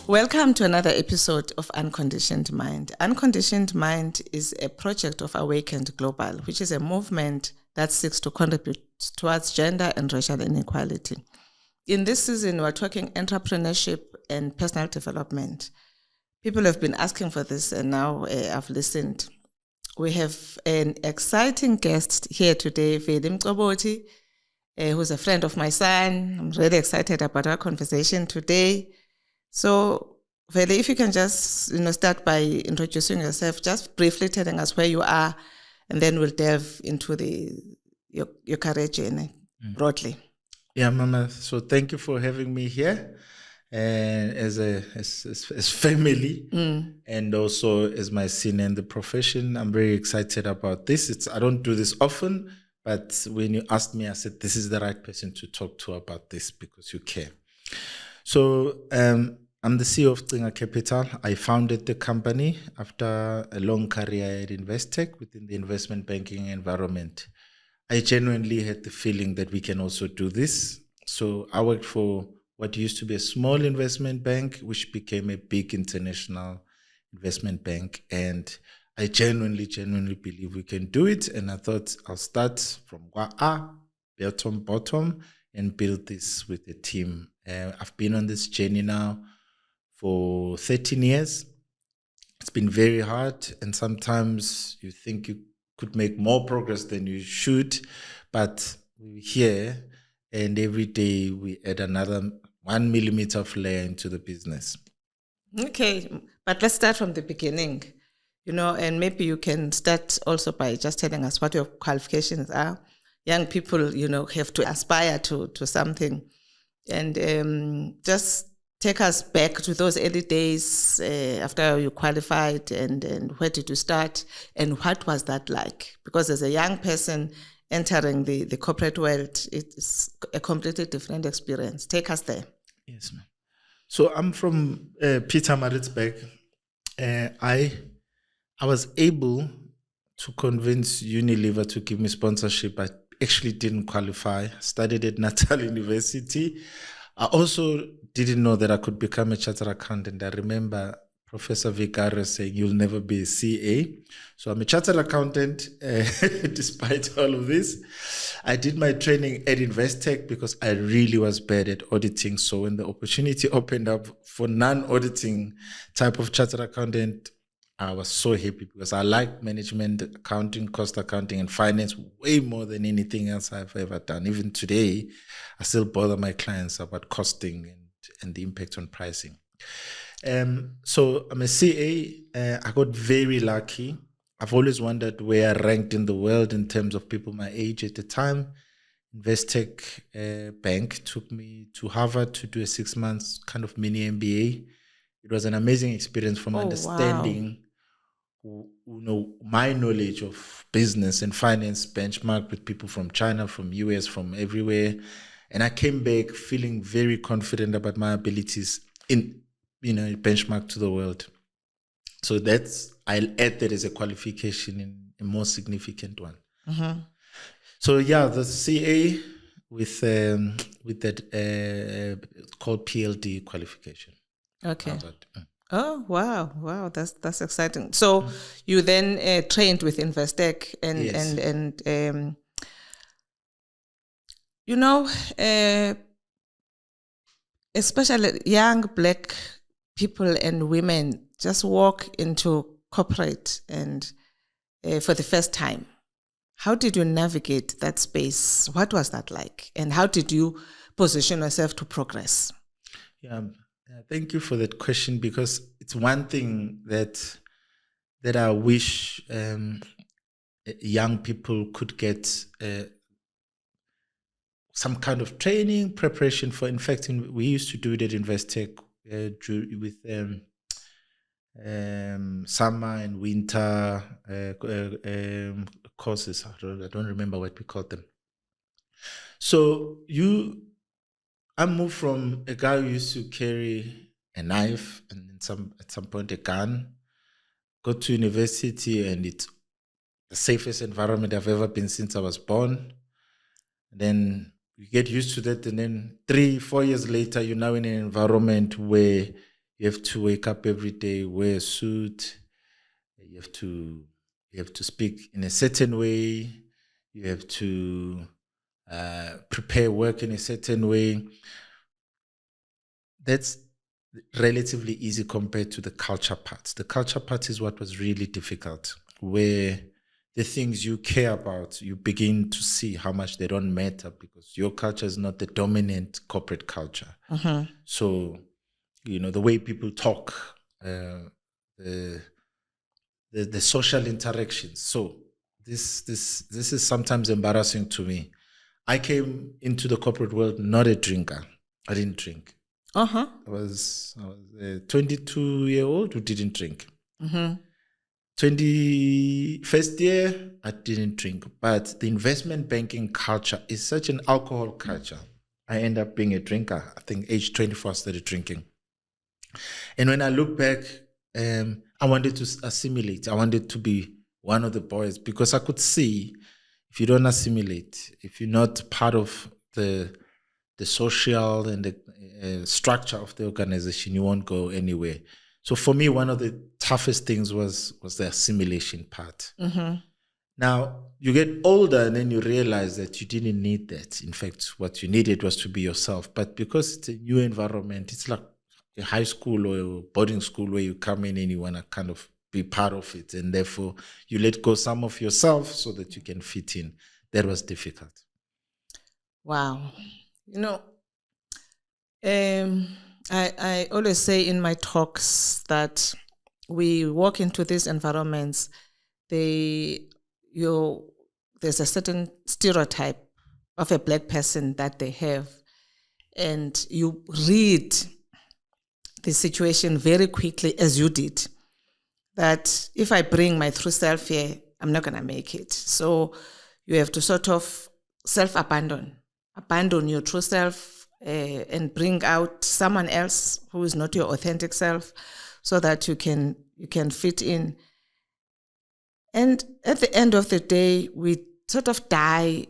Welcome to another episode of Unconditioned Mind. Unconditioned Mind is a project of Awakened Global, which is a movement that seeks to contribute towards gender and racial inequality. In this season, we're talking entrepreneurship and personal development. People have been asking for this, and now I've listened. We have an exciting guest here today, Veli Mcobothi, who's a friend of my son. I'm really excited about our conversation today. So, Veli, if you can just start by introducing yourself, just briefly telling us where you are, and then we'll delve into your career journey broadly. Yeah, Mama. So thank you for having me here, as family, and also as my senior in the profession. I'm very excited about this. I don't do this often, but when you asked me, I said this is the right person to talk to about this because you care. So I'm the CEO of Cinga Capital. I founded the company after a long career at Investec within the investment banking environment. I genuinely had the feeling that we can also do this. So I worked for what used to be a small investment bank, which became a big international investment bank. And I genuinely believe we can do it. And I thought I'll start from bottom, and build this with a team. I've been on this journey now for 13 years. It's been very hard, and sometimes you think you could make more progress than you should, but we're here, and every day we add another 1 millimeter of layer into the business. Okay, but let's start from the beginning, and maybe you can start also by just telling us what your qualifications are. Young people, have to aspire to something, and just take us back to those early days after you qualified, and where did you start, and what was that like? Because as a young person entering the corporate world, it's a completely different experience. Take us there. Yes, ma'am. So I'm from Pietermaritzburg. I was able to convince Unilever to give me sponsorship. I actually didn't qualify. Studied at Natal University. I also didn't know that I could become a chartered accountant. I remember Professor Vicario saying, you'll never be a CA. So I'm a chartered accountant, despite all of this. I did my training at Investec because I really was bad at auditing. So when the opportunity opened up for non-auditing type of chartered accountant, I was so happy because I like management, accounting, cost accounting, and finance way more than anything else I've ever done. Even today, I still bother my clients about costing and the impact on pricing. So I'm a CA. I got very lucky. I've always wondered where I ranked in the world in terms of people my age at the time. Investec Bank took me to Harvard to do a 6 months kind of mini MBA. It was an amazing experience from understanding, my knowledge of business and finance benchmarked with people from China, from US, from everywhere. And I came back feeling very confident about my abilities in, benchmark to the world. So I'll add that as a qualification in a more significant one. Mm-hmm. So yeah, the CA with that called PLD qualification. Okay. Oh, wow. That's exciting. So you then trained with Investec and especially young Black people and women just walk into corporate and for the first time. How did you navigate that space? What was that like? And how did you position yourself to progress? Yeah. Thank you for that question, because it's one thing that I wish young people could get some kind of training, preparation for. In fact, we used to do it at Investec with summer and winter courses. I don't remember what we called them. So I moved from a guy who used to carry a knife and at some point a gun, got to university, and it's the safest environment I've ever been since I was born. And then you get used to that, and then 3-4 years later, you're now in an environment where You have to wake up every day, wear a suit. You have to speak in a certain way. You have to prepare work in a certain way. That's relatively easy compared to the culture part. The culture part is what was really difficult, where the things you care about, you begin to see how much they don't matter because your culture is not the dominant corporate culture. So, the way people talk, the social interactions. So this is sometimes embarrassing to me. I came into the corporate world not a drinker. I didn't drink. I was a 22-year-old who didn't drink. 21st year, I didn't drink. But the investment banking culture is such an alcohol culture. I end up being a drinker. I think age 24, I started drinking. And when I look back, I wanted to assimilate. I wanted to be one of the boys because I could see if you don't assimilate, if you're not part of the social and the structure of the organization, you won't go anywhere. So for me, one of the toughest things was the assimilation part. Now, you get older and then you realize that you didn't need that. In fact, what you needed was to be yourself. But because it's a new environment, it's like a high school or a boarding school where you come in and you want to kind of be part of it. And therefore, you let go some of yourself so that you can fit in. That was difficult. Wow. I always say in my talks that we walk into these environments, there's a certain stereotype of a Black person that they have, and you read the situation very quickly, as you did, that if I bring my true self here, I'm not going to make it. So you have to sort of abandon your true self and bring out someone else who is not your authentic self so that you can fit in. And at the end of the day, we sort of die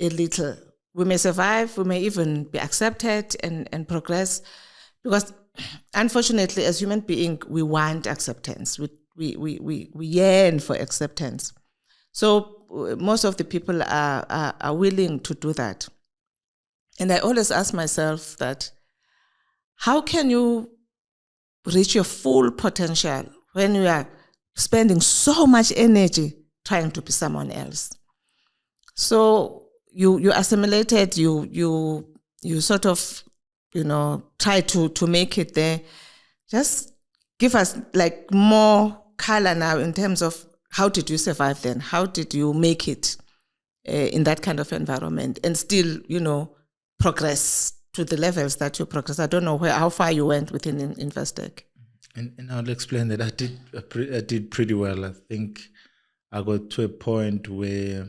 a little. We may survive, we may even be accepted and progress, because unfortunately, as human beings, we want acceptance. We yearn for acceptance. So most of the people are willing to do that. And I always ask myself that, how can you reach your full potential when you are spending so much energy trying to be someone else? So you assimilated, you sort of, try to make it there. Just give us like more color now in terms of how did you survive then? How did you make it in that kind of environment and still, progress to the levels that you progress? I don't know how far you went within Investec. And I'll explain that I did pretty well. I think I got to a point where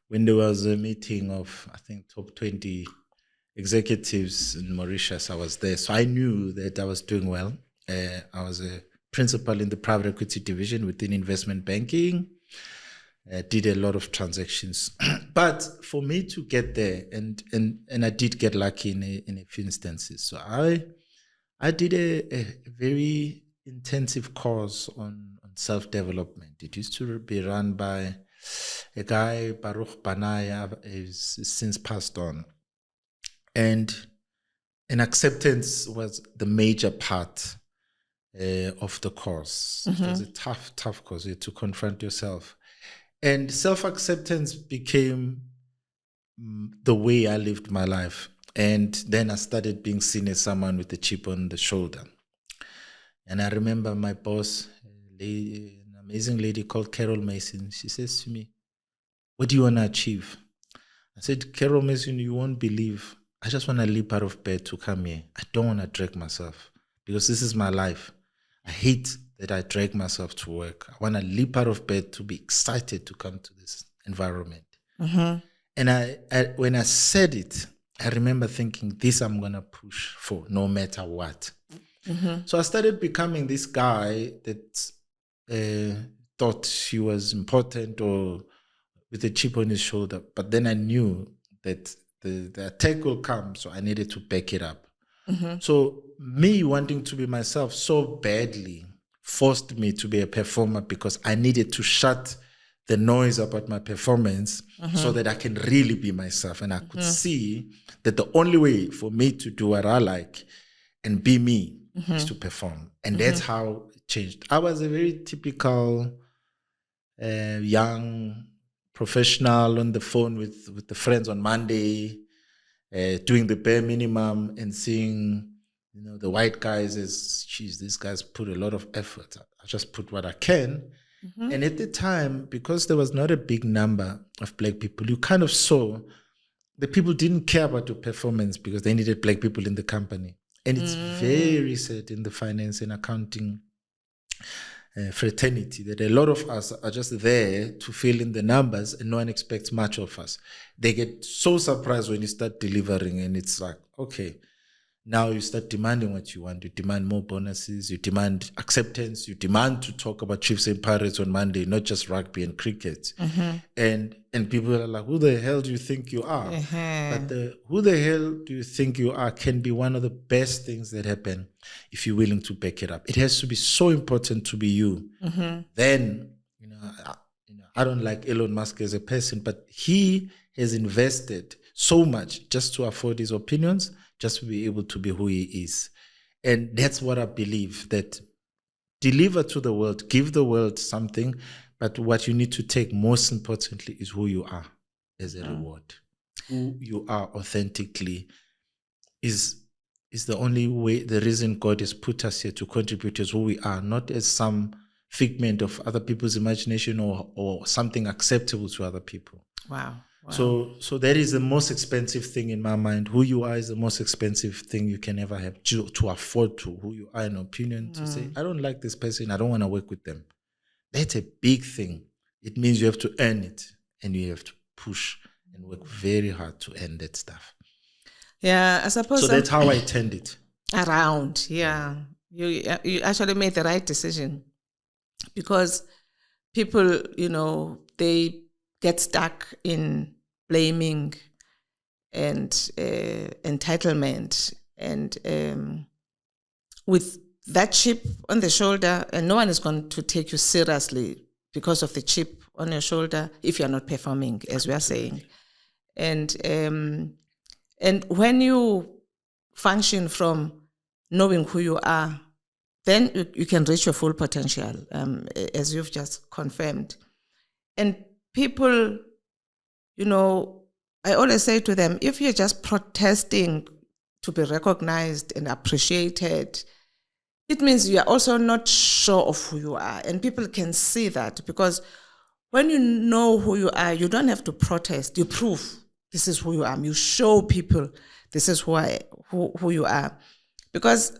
when there was a meeting of, I think, top 20 executives in Mauritius, I was there. So I knew that I was doing well. I was a principal in the private equity division within investment banking. Did a lot of transactions. But for me to get there, and I did get lucky in a few instances. So I did a very intensive course on self-development. It used to be run by a guy, Baruch Banaya, is since passed on. And acceptance was the major part of the course. It was a tough course. You had to confront yourself. And self-acceptance became the way I lived my life. And then I started being seen as someone with a chip on the shoulder. And I remember my boss, an amazing lady called Carol Mason, she says to me, "What do you want to achieve?" I said, "Carol Mason, you won't believe. I just want to leap out of bed to come here. I don't want to drag myself because this is my life. I hate that I drag myself to work. I want to leap out of bed to be excited to come to this environment." And I when I said it, I remember thinking, this I'm going to push for no matter what. So I started becoming this guy that thought he was important or with a chip on his shoulder. But then I knew that the attack will come, so I needed to back it up. So me wanting to be myself so badly forced me to be a performer because I needed to shut the noise about my performance so that I can really be myself. And I could see that the only way for me to do what I like and be me is to perform. And that's how it changed. I was a very typical young professional on the phone with the friends on Monday, doing the bare minimum and seeing, the white guys as, geez, these guys put a lot of effort. I just put what I can. And at the time, because there was not a big number of black people, you kind of saw the people didn't care about your performance because they needed black people in the company. And it's very sad in the finance and accounting fraternity that a lot of us are just there to fill in the numbers and no one expects much of us. They get so surprised when you start delivering and it's like, okay, now you start demanding what you want. You demand more bonuses, you demand acceptance, you demand to talk about Chiefs and Pirates on Monday, not just rugby and cricket. And people are like, who the hell do you think you are? But who the hell do you think you are can be one of the best things that happen if you're willing to back it up. It has to be so important to be you. Then, I don't like Elon Musk as a person, but he has invested so much just to afford his opinions, just to be able to be who he is. And that's what I believe, that deliver to the world, give the world something, but what you need to take most importantly is who you are as a reward. Who you are authentically is the only way, the reason God has put us here to contribute as who we are, not as some figment of other people's imagination or something acceptable to other people. Wow. So that is the most expensive thing in my mind. Who you are is the most expensive thing you can ever have to afford to. Who you are, an opinion, to say, I don't like this person, I don't want to work with them. That's a big thing. It means you have to earn it and you have to push and work very hard to earn that stuff. Yeah, I suppose. So that's how I turned it around. Yeah. You actually made the right decision, because people, they get stuck in blaming and entitlement, and with that chip on the shoulder, and no one is going to take you seriously because of the chip on your shoulder if you're not performing, as we are saying. And when you function from knowing who you are, then you can reach your full potential, as you've just confirmed. And people, I always say to them, if you're just protesting to be recognized and appreciated, it means you are also not sure of who you are. And people can see that, because when you know who you are, you don't have to protest. You prove this is who you are. You show people this is who you are. Because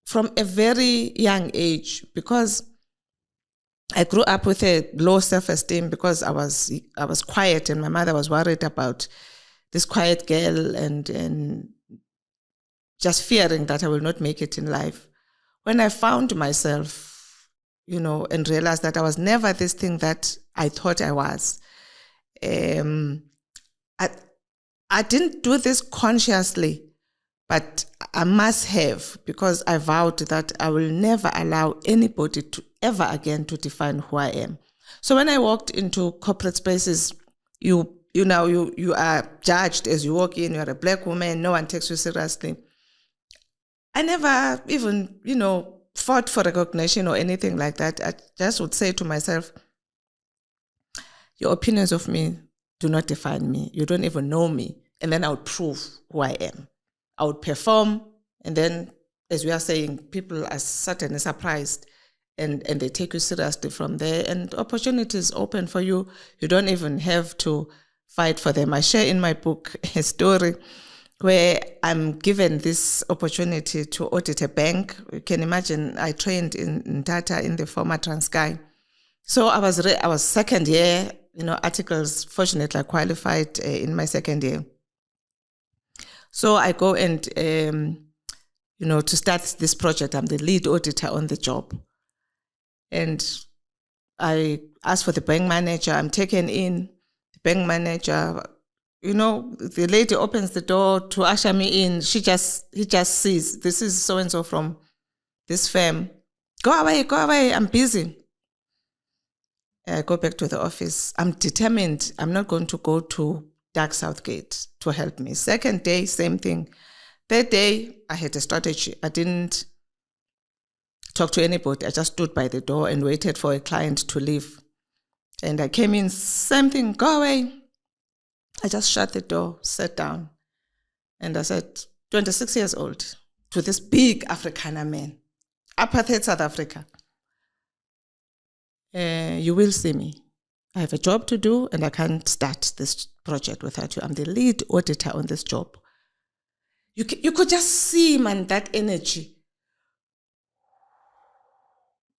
from a very young age, because I grew up with a low self-esteem, because I was quiet, and my mother was worried about this quiet girl, and just fearing that I will not make it in life. When I found myself, and realized that I was never this thing that I thought I was, I didn't do this consciously, but I must have, because I vowed that I will never allow anybody to ever again to define who I am. So when I walked into corporate spaces, you are judged as you walk in. You're a black woman. No one takes you seriously. I never even, fought for recognition or anything like that. I just would say to myself, your opinions of me do not define me. You don't even know me. And then I would prove who I am. I would perform, and then, as we are saying, people are certainly surprised, and they take you seriously from there, and opportunities open for you. You don't even have to fight for them. I share in my book a story where I'm given this opportunity to audit a bank. You can imagine, I trained in Tata in the former Transkei. So I was second year, articles, fortunately I qualified in my second year. So I go and, to start this project, I'm the lead auditor on the job. And I asked for the bank manager. I'm taken in. The bank manager, the lady opens the door to usher me in. He just sees, this is so-and-so from this firm. Go away, I'm busy. I go back to the office. I'm determined. I'm not going to go to Dark Southgate to help me. Second day, same thing. Third day, I had a strategy. I didn't talk to anybody. I just stood by the door and waited for a client to leave. And I came in, same thing, go away. I just shut the door, sat down. And I said, 26 years old, to this big Afrikaner man, apartheid South Africa. You will see me. I have a job to do and I can't start this project without you. I'm the lead auditor on this job. You could just see, man, that energy.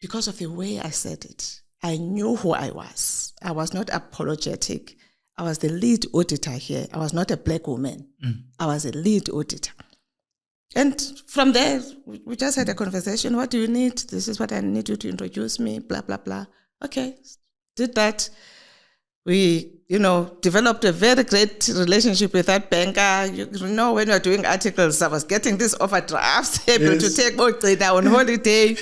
Because of the way I said it, I knew who I was. I was not apologetic. I was the lead auditor here. I was not a black woman. I was a lead auditor. And from there, we just had a conversation. What do you need? This is what I need you to introduce me, blah, blah, blah. Okay, did that. We, developed a very great relationship with that banker. When you're doing articles, I was getting these overdrafts, able to take more data on holiday.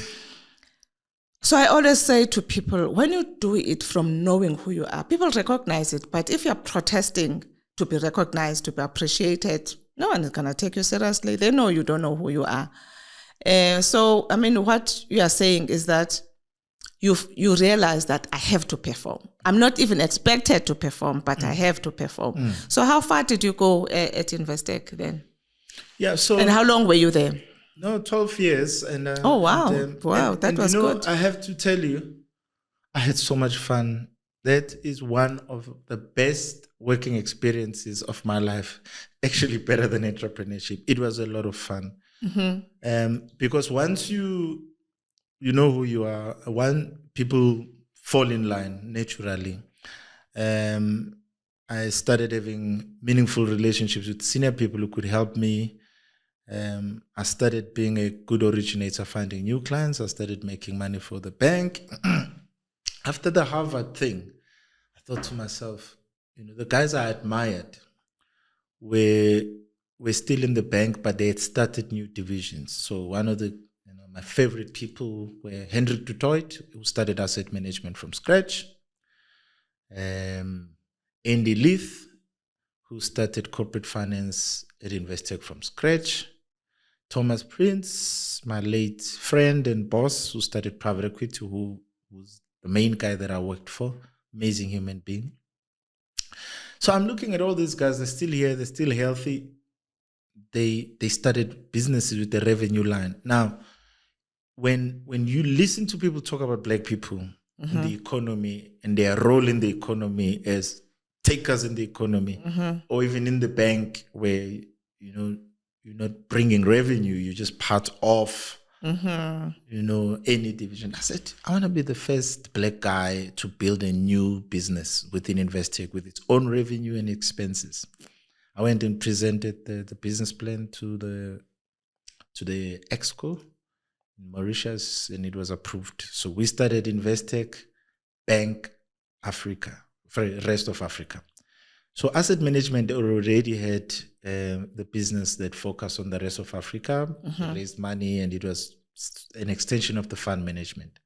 So I always say to people, when you do it from knowing who you are, people recognize it. But if you're protesting to be recognized, to be appreciated, no one is going to take you seriously. They know you don't know who you are. What you are saying is that you realize that I have to perform. I'm not even expected to perform, but I have to perform. So how far did you go at Investec then? Yeah. So. And how long were you there? No, 12 years. Oh, wow. Wow, that was good. I have to tell you, I had so much fun. That is one of the best working experiences of my life. Actually, better than entrepreneurship. It was a lot of fun. Because once you know who you are, people fall in line naturally. I started having meaningful relationships with senior people who could help me. I started being a good originator, finding new clients. I started making money for the bank. After the Harvard thing, I thought to myself, the guys I admired were still in the bank, but they had started new divisions. So one of my favorite people were Hendrik du Toit, who started asset management from scratch. Andy Leith, who started corporate finance at Investec from scratch. Thomas Prince, my late friend and boss, who started private equity, who was the main guy that I worked for. Amazing human being. So I'm looking at all these guys. They're still here. They're still healthy. They started businesses with the revenue line. Now, when you listen to people talk about black people in the economy and their role in the economy as takers in the economy, or even in the bank where, you're not bringing revenue, you're just part of, any division. I said, I want to be the first black guy to build a new business within Investec with its own revenue and expenses. I went and presented the business plan to the Exco in Mauritius, and it was approved. So we started Investec Bank Africa, for the rest of Africa. So asset management already had the business that focused on the rest of Africa, raised money, and it was an extension of the fund management.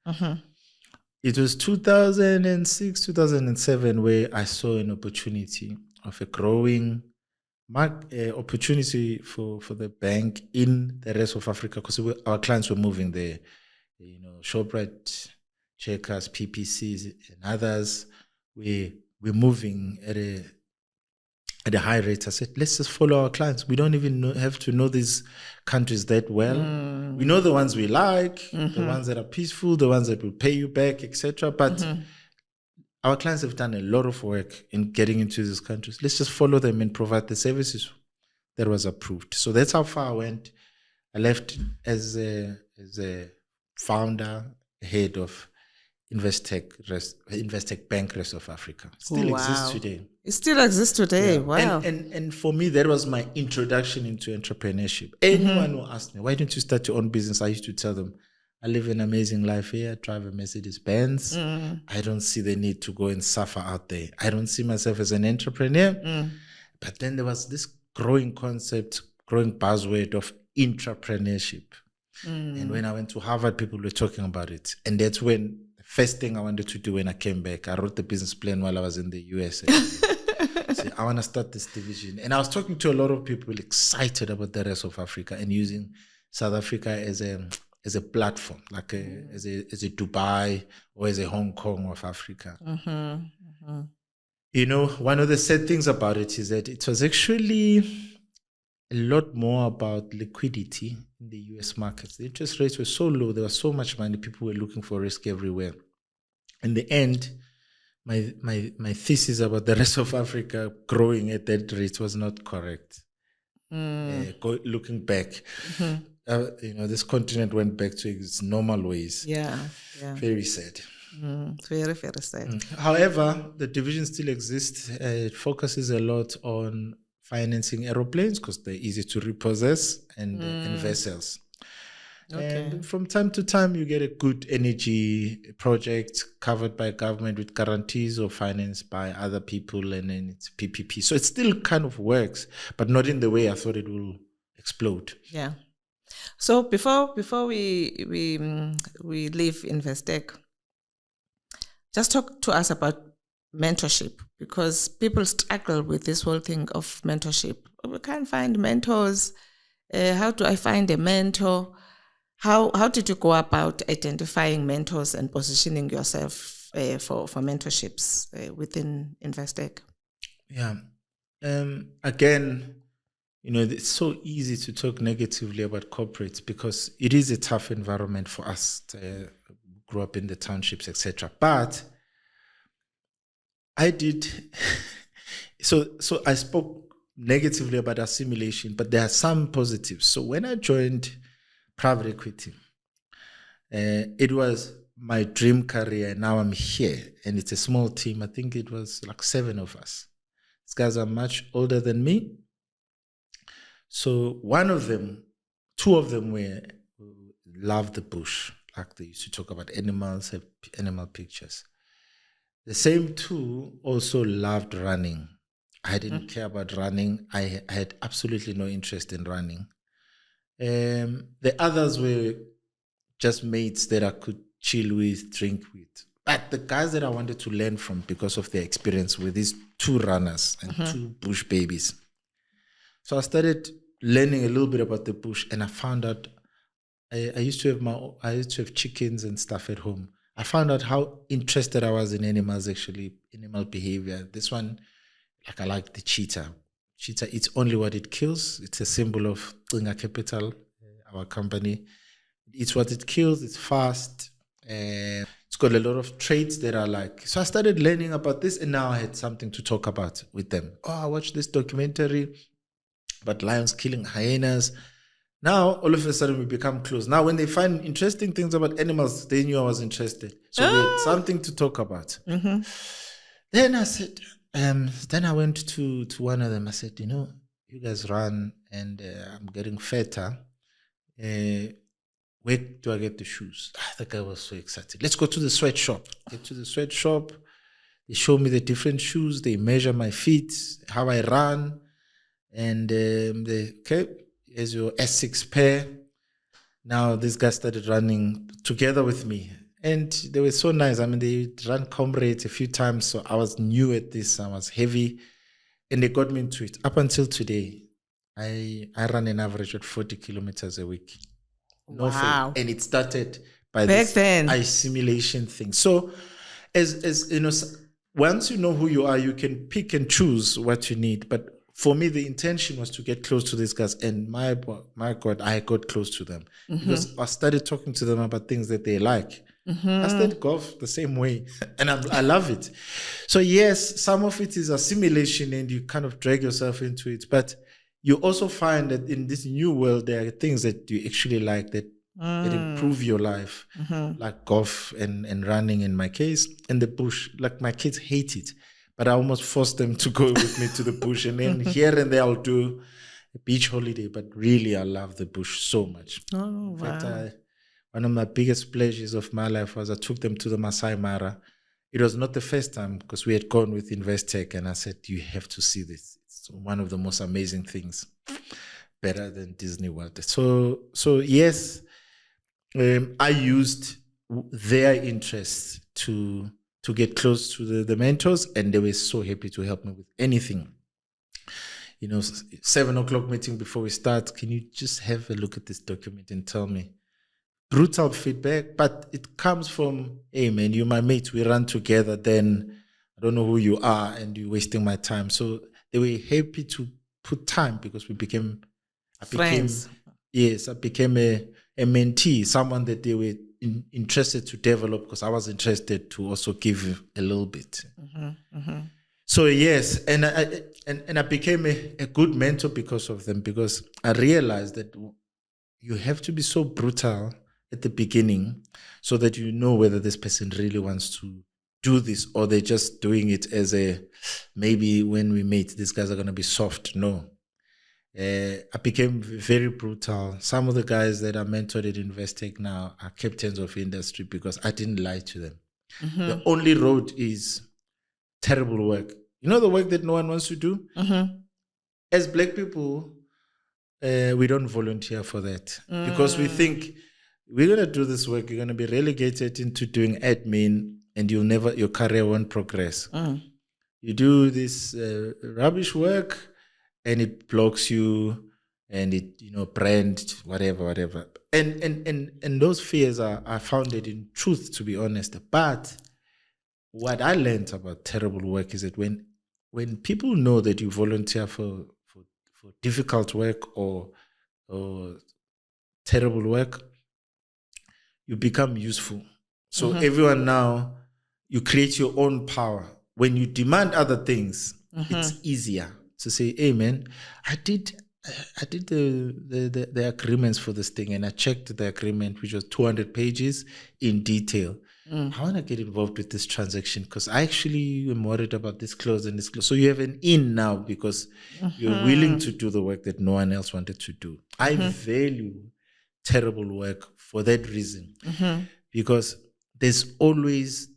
It was 2006, 2007 where I saw an opportunity of a growing opportunity for the bank in the rest of Africa, because our clients were moving there. Shoprite, Checkers, PPCs, and others we're moving at a high rate. I said, let's just follow our clients. We don't even have to know these countries that well. We know the ones we like, the ones that are peaceful, the ones that will pay you back, etc. But our clients have done a lot of work in getting into these countries. Let's just follow them and provide the services that was approved. So that's how far I went. I left as a founder, head of Investec Bank Rest of Africa. Still exists today. It still exists today. Yeah. Wow. And for me, that was my introduction into entrepreneurship. Anyone who asked me, why don't you start your own business? I used to tell them, I live an amazing life here. I drive a Mercedes-Benz. I don't see the need to go and suffer out there. I don't see myself as an entrepreneur. But then there was this growing concept, growing buzzword of entrepreneurship. And when I went to Harvard, people were talking about it. And that's when the first thing I wanted to do when I came back, I wrote the business plan while I was in the US. So I want to start this division. And I was talking to a lot of people excited about the rest of Africa and using South Africa as a platform, like as a Dubai or as a Hong Kong of Africa. You know, one of the sad things about it is that it was actually a lot more about liquidity in the US markets. The interest rates were so low, there was so much money, people were looking for risk everywhere. In the end, my thesis about the rest of Africa growing at that rate was not correct. Looking back, this continent went back to its normal ways. Yeah. Very sad. Very, very sad. However, the division still exists. It focuses a lot on financing aeroplanes because they're easy to repossess and vessels. Okay. And from time to time, you get a good energy project covered by government with guarantees or financed by other people, and then it's PPP. So it still kind of works, but not in the way I thought it will explode. Yeah. So before we leave Investec, just talk to us about mentorship, because people struggle with this whole thing of mentorship. We can't find mentors. How do I find a mentor? How did you go about identifying mentors and positioning yourself for mentorships within Investec? Yeah. Again, it's so easy to talk negatively about corporates because it is a tough environment for us to grow up in the townships, etc. But I did. So I spoke negatively about assimilation, but there are some positives. So when I joined private equity, it was my dream career. Now I'm here, and it's a small team. I think it was like 7 of us. These guys are much older than me. So 2 of them loved the bush, like they used to talk about animals, have animal pictures. The same 2 also loved running. I didn't care about running. I had absolutely no interest in running. The others were just mates that I could chill with, drink with. But the guys that I wanted to learn from because of their experience with these 2 runners and 2 bush babies. So I started learning a little bit about the bush, and I found out I used to have chickens and stuff at home. I found out how interested I was in animals, actually, animal behavior. This one, I like the cheetah. Cheetah eats only what it kills. It's a symbol of Inga Capital, our company. It eats what it kills. It's fast. It's got a lot of traits that I like. So I started learning about this, and now I had something to talk about with them. I watched this documentary about lions killing hyenas. Now, all of a sudden, we become close. Now, when they find interesting things about animals, they knew I was interested. So we had something to talk about. Then I said, then I went to one of them. I said, you guys run, and I'm getting fatter. Where do I get the shoes? The guy was so excited. Let's go to the sweatshop. Get to the sweatshop. They show me the different shoes. They measure my feet, how I run. And here's your S6 pair. Now this guy started running together with me. And they were so nice. I mean, they ran comrades a few times. So I was new at this. I was heavy. And they got me into it. Up until today, I run an average of 40 kilometers a week. No wow. Fail. And it started by this assimilation thing. So as once you know who you are, you can pick and choose what you need. But for me, the intention was to get close to these guys. And my God, I got close to them. Because I started talking to them about things that they like. I started golf the same way. And I love it. So yes, some of it is assimilation and you kind of drag yourself into it. But you also find that in this new world, there are things that you actually like that improve your life, like golf and running in my case, and the bush. Like my kids hate it, but I almost forced them to go with me to the bush. And then here and there, I'll do a beach holiday. But really, I love the bush so much. Oh, in fact, one of my biggest pleasures of my life was I took them to the Masai Mara. It was not the first time because we had gone with Investec, and I said, you have to see this. It's one of the most amazing things, better than Disney World. So yes, I used their interests to get close to the mentors, and they were so happy to help me with anything. 7:00 meeting before we start, can you just have a look at this document and tell me? Brutal feedback, but it comes from, hey man, you're my mate, we run together, then I don't know who you are and you're wasting my time. So they were happy to put time, because I became a mentee, someone that they were interested to develop, because I was interested to also give a little bit. So yes, and I became a good mentor because of them, because I realized that you have to be so brutal at the beginning so that you know whether this person really wants to do this, or they're just doing it as maybe when we meet, these guys are going to be soft. No. I became very brutal. Some of the guys that are mentored at Investec now are captains of industry, because I didn't lie to them. The only road is terrible work. The work that no one wants to do? As Black people, we don't volunteer for that, because we think we're going to do this work, you're going to be relegated into doing admin, and your career won't progress. You do this rubbish work, and it blocks you, and it brand whatever. And those fears are founded in truth, to be honest. But what I learned about terrible work is that when people know that you volunteer for difficult work or terrible work, you become useful. So everyone now, you create your own power. When you demand other things, it's easier to say, hey man, I did the agreements for this thing, and I checked the agreement, which was 200 pages in detail. I want to get involved with this transaction because I actually am worried about this clause and this clause. So you have an in now, because you're willing to do the work that no one else wanted to do. I value terrible work for that reason, because there's always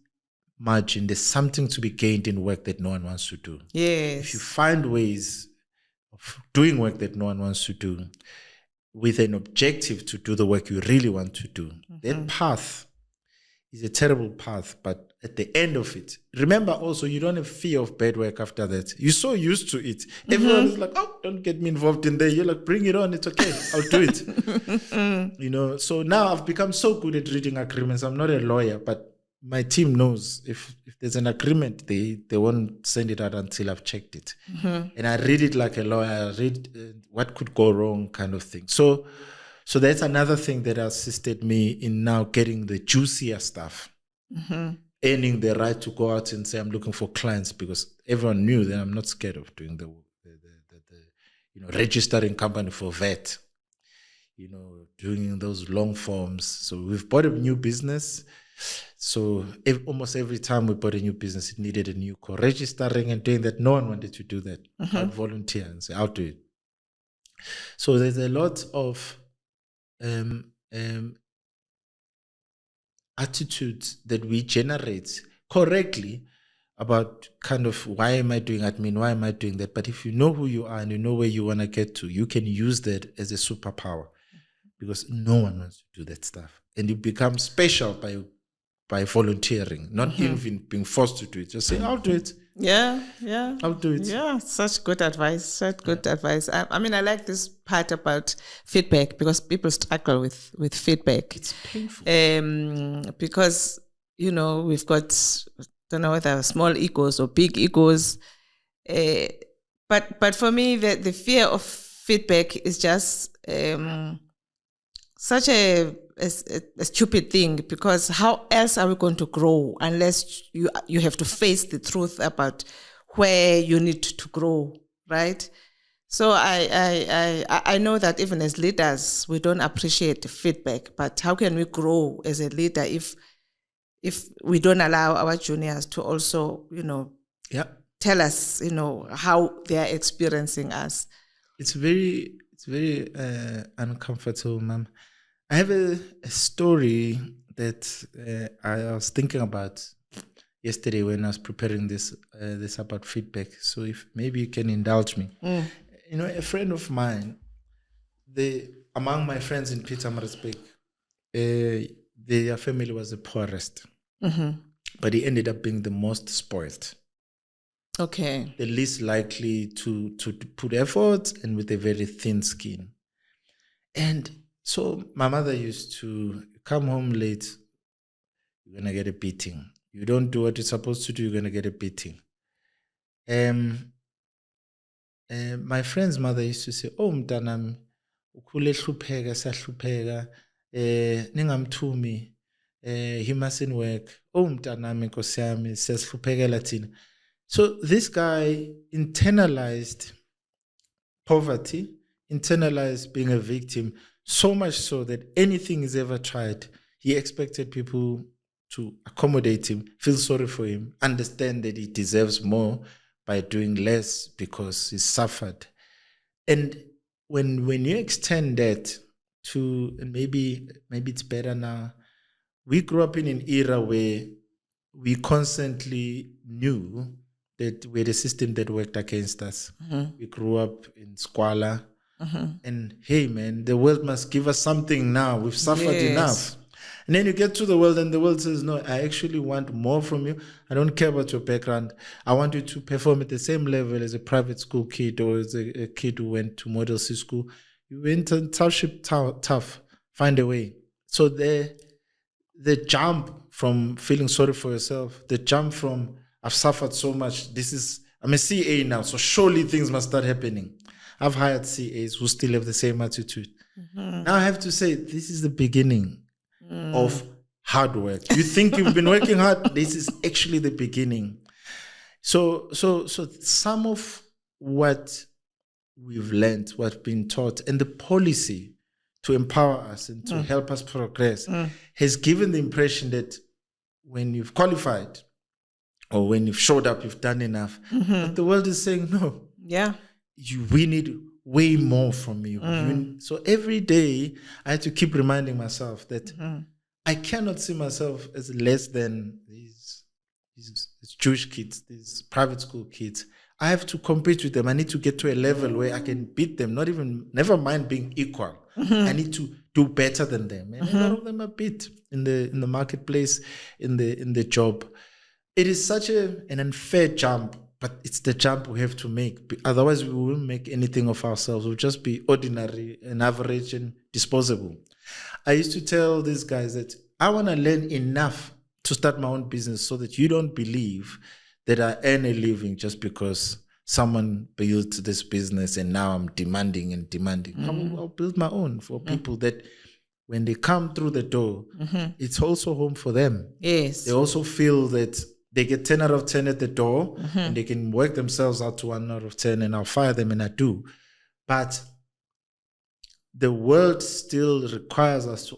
margin. There's something to be gained in work that no one wants to do. Yes. If you find ways of doing work that no one wants to do with an objective to do the work you really want to do, that path is a terrible path, but at the end of it, remember also, you don't have fear of bad work after that. You're so used to it. Everyone is like, oh, don't get me involved in there. You're like, bring it on. It's okay. I'll do it. So now I've become so good at reading agreements. I'm not a lawyer, but my team knows if there's an agreement, they won't send it out until I've checked it. And I read it like a lawyer. I read what could go wrong, kind of thing. So that's another thing that assisted me in now getting the juicier stuff, earning the right to go out and say I'm looking for clients, because everyone knew that I'm not scared of doing the registering company for VAT, doing those long forms. So we've bought a new business. So almost every time we bought a new business, it needed a new co-registering and doing that. No one wanted to do that. I'd volunteer and say, I'll do it. So there's a lot of attitudes that we generate correctly about kind of, why am I doing admin? Why am I doing that? But if you know who you are and you know where you want to get to, you can use that as a superpower, because no one wants to do that stuff. And you become special by volunteering, not even being forced to do it. Just say, I'll do it. Yeah. I'll do it. Yeah, such good advice. Advice. I mean, I like this part about feedback, because people struggle with feedback. It's painful. Because, we've got, don't know whether small egos or big egos. But for me, the fear of feedback is just such a stupid thing, because how else are we going to grow unless you have to face the truth about where you need to grow, right? So I know that even as leaders, we don't appreciate the feedback, but how can we grow as a leader if we don't allow our juniors to also, tell us, how they are experiencing us? It's very uncomfortable, ma'am. I have a story that I was thinking about yesterday when I was preparing this about feedback. So if maybe you can indulge me. A friend of mine, among my friends in Pietermaritzburg, their family was the poorest, but he ended up being the most spoiled. Okay. The least likely to put effort and with a very thin skin. And so my mother used to come home late, you're going to get a beating. You don't do what you're supposed to do, you're going to get a beating. My friend's mother used to say, oh, mtanami, ukhule hlupheka, sahlupheka, ningamthumi, he mustn't work. Oh, mtanami, nkosi yami, siyasihluphekela thina. So this guy internalized poverty, internalized being a victim, so much so that anything he's ever tried, he expected people to accommodate him, feel sorry for him, understand that he deserves more by doing less because he suffered. And when you extend that to, and maybe it's better now, we grew up in an era where we constantly knew that we had a system that worked against us. We grew up in squalor. And hey, man, the world must give us something now. We've suffered enough. And then you get to the world and the world says, no, I actually want more from you. I don't care about your background. I want you to perform at the same level as a private school kid or as a kid who went to Model C school. You went on tough, find a way. So the jump from feeling sorry for yourself, the jump from I've suffered so much, I'm a CA now, so surely things must start happening. I've hired CAs who still have the same attitude. Now I have to say, this is the beginning of hard work. You think you've been working hard, this is actually the beginning. So some of what we've learned, what's been taught, and the policy to empower us and to help us progress has given the impression that when you've qualified or when you've showed up, you've done enough. But the world is saying, no. Yeah. We need way more from you. So every day I had to keep reminding myself that I cannot see myself as less than these Jewish kids, these private school kids. I have to compete with them. I need to get to a level where I can beat them, never mind being equal. I need to do better than them. And a lot of them are beat in the marketplace, in the job. It is such an unfair jump, but it's the jump we have to make. Otherwise, we won't make anything of ourselves. We'll just be ordinary and average and disposable. I used to tell these guys that I want to learn enough to start my own business so that you don't believe that I earn a living just because someone built this business and now I'm demanding. I'll build my own for people that when they come through the door, it's also home for them. Yes. They also feel that they get 10 out of 10 at the door and they can work themselves out to 1 out of 10 and I'll fire them, and I do. But the world still requires us to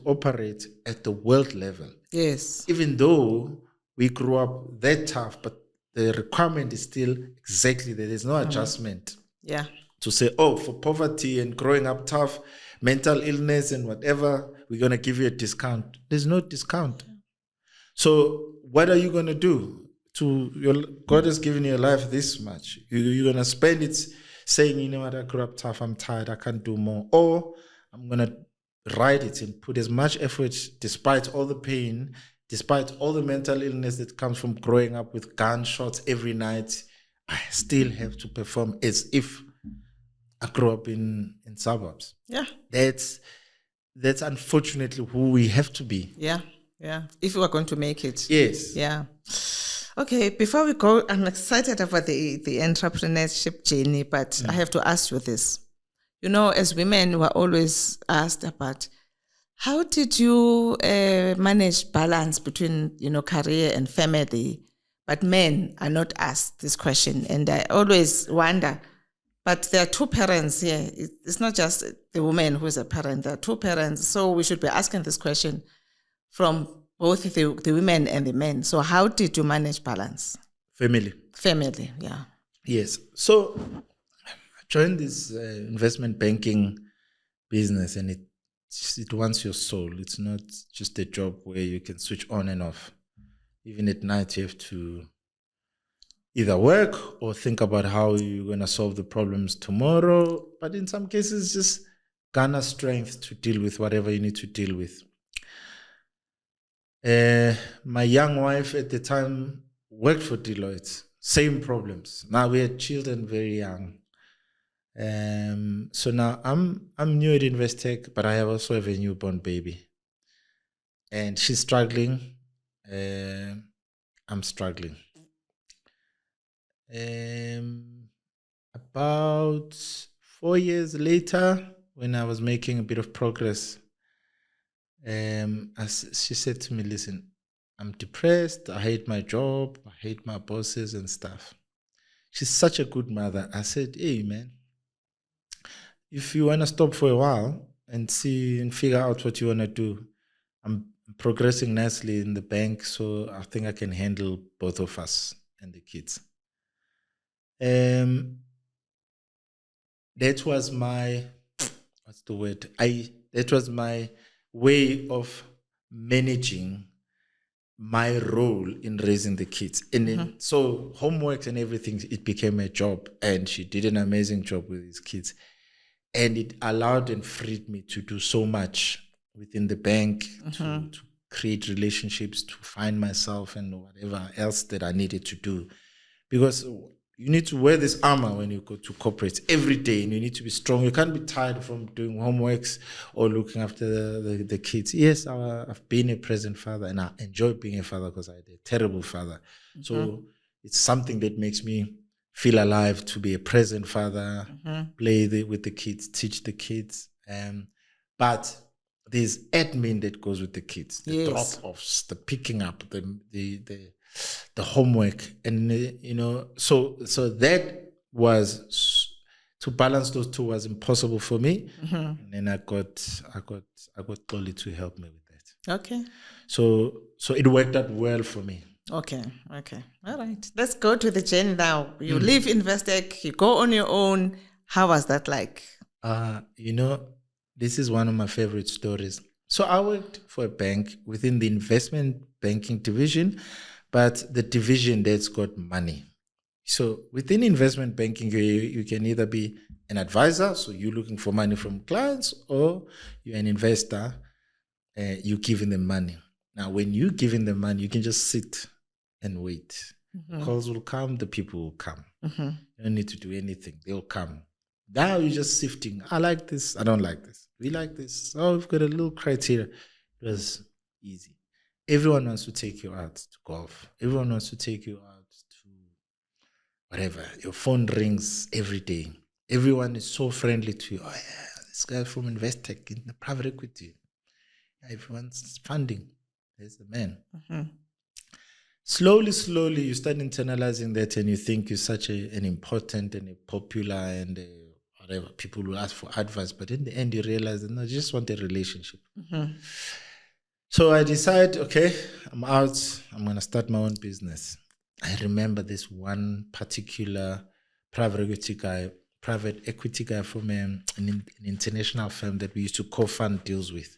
operate at the world level. Yes. Even though we grew up that tough, but the requirement is still exactly there. There's no adjustment. Yeah. To say, oh, for poverty and growing up tough, mental illness and whatever, we're going to give you a discount. There's no discount. So what are you going to do? God has given you a life this much. You're going to spend it saying, you know what, I grew up tough, I'm tired, I can't do more. Or I'm going to ride it and put as much effort, despite all the pain, despite all the mental illness that comes from growing up with gunshots every night, I still have to perform as if I grew up in suburbs. Yeah. That's unfortunately who we have to be. Yeah. Yeah. If we are going to make it. Yes. Yeah. Okay. Before we go, I'm excited about the entrepreneurship journey, but I have to ask you this. You know, as women, we're always asked about how did you manage balance between, career and family? But men are not asked this question. And I always wonder, but there are two parents here. It's not just the woman who is a parent. There are two parents. So we should be asking this question from both the women and the men. So how did you manage balance? Family, yeah. Yes. So I joined this investment banking business, and it wants your soul. It's not just a job where you can switch on and off. even at night, you have to either work or think about how you're going to solve the problems tomorrow. But in some cases, just garner strength to deal with whatever you need to deal with. My young wife at the time worked for Deloitte. Same problems. Now we had children very young. So now I'm new at Investec, but I also have a newborn baby. And she's struggling. I'm struggling. About 4 years later, when I was making a bit of progress, she said to me, listen, I'm depressed. I hate my job. I hate my bosses and stuff. She's such a good mother. I said, hey, man, if you want to stop for a while and see and figure out what you want to do, I'm progressing nicely in the bank, so I think I can handle both of us and the kids. That was my, what's the word? That was my way of managing my role in raising the kids. And then, so homework and everything, it became a job, and she did an amazing job with these kids. And it allowed and freed me to do so much within the bank, to create relationships, to find myself and whatever else that I needed to do. Because you need to wear this armor when you go to corporates every day, and you need to be strong. You can't be tired from doing homeworks or looking after the kids. Yes, I've been a present father, and I enjoy being a father because I had a terrible father. So it's something that makes me feel alive to be a present father, play with the kids, teach the kids. But there's admin that goes with the kids, the drop-offs, the picking up, the homework, and so that was, to balance those two was impossible for me. And then I got Xoli to help me with that. Okay. So it worked out well for me. Okay. All right. Let's go to the journey now. You leave Investec, you go on your own. How was that like? This is one of my favorite stories. So I worked for a bank within the investment banking division, but the division that's got money. So within investment banking, you can either be an advisor, so you're looking for money from clients, or you're an investor, you're giving them money. Now, when you're giving them money, you can just sit and wait. Calls will come, the people will come. You don't need to do anything. They'll come. Now you're just sifting. I like this. I don't like this. We like this. Oh, we've got a little criteria. It was easy. Everyone wants to take you out to golf. Everyone wants to take you out to whatever. Your phone rings every day. Everyone is so friendly to you. Oh, yeah, this guy from Investec in the private equity. Everyone's funding. There's the man. Slowly, you start internalizing that, and you think you're such an important and a popular and whatever. People will ask for advice, but in the end, you realize that no, you just want a relationship. So I decide, okay, I'm out. I'm going to start my own business. I remember this one particular private equity guy from an international firm that we used to co-fund deals with.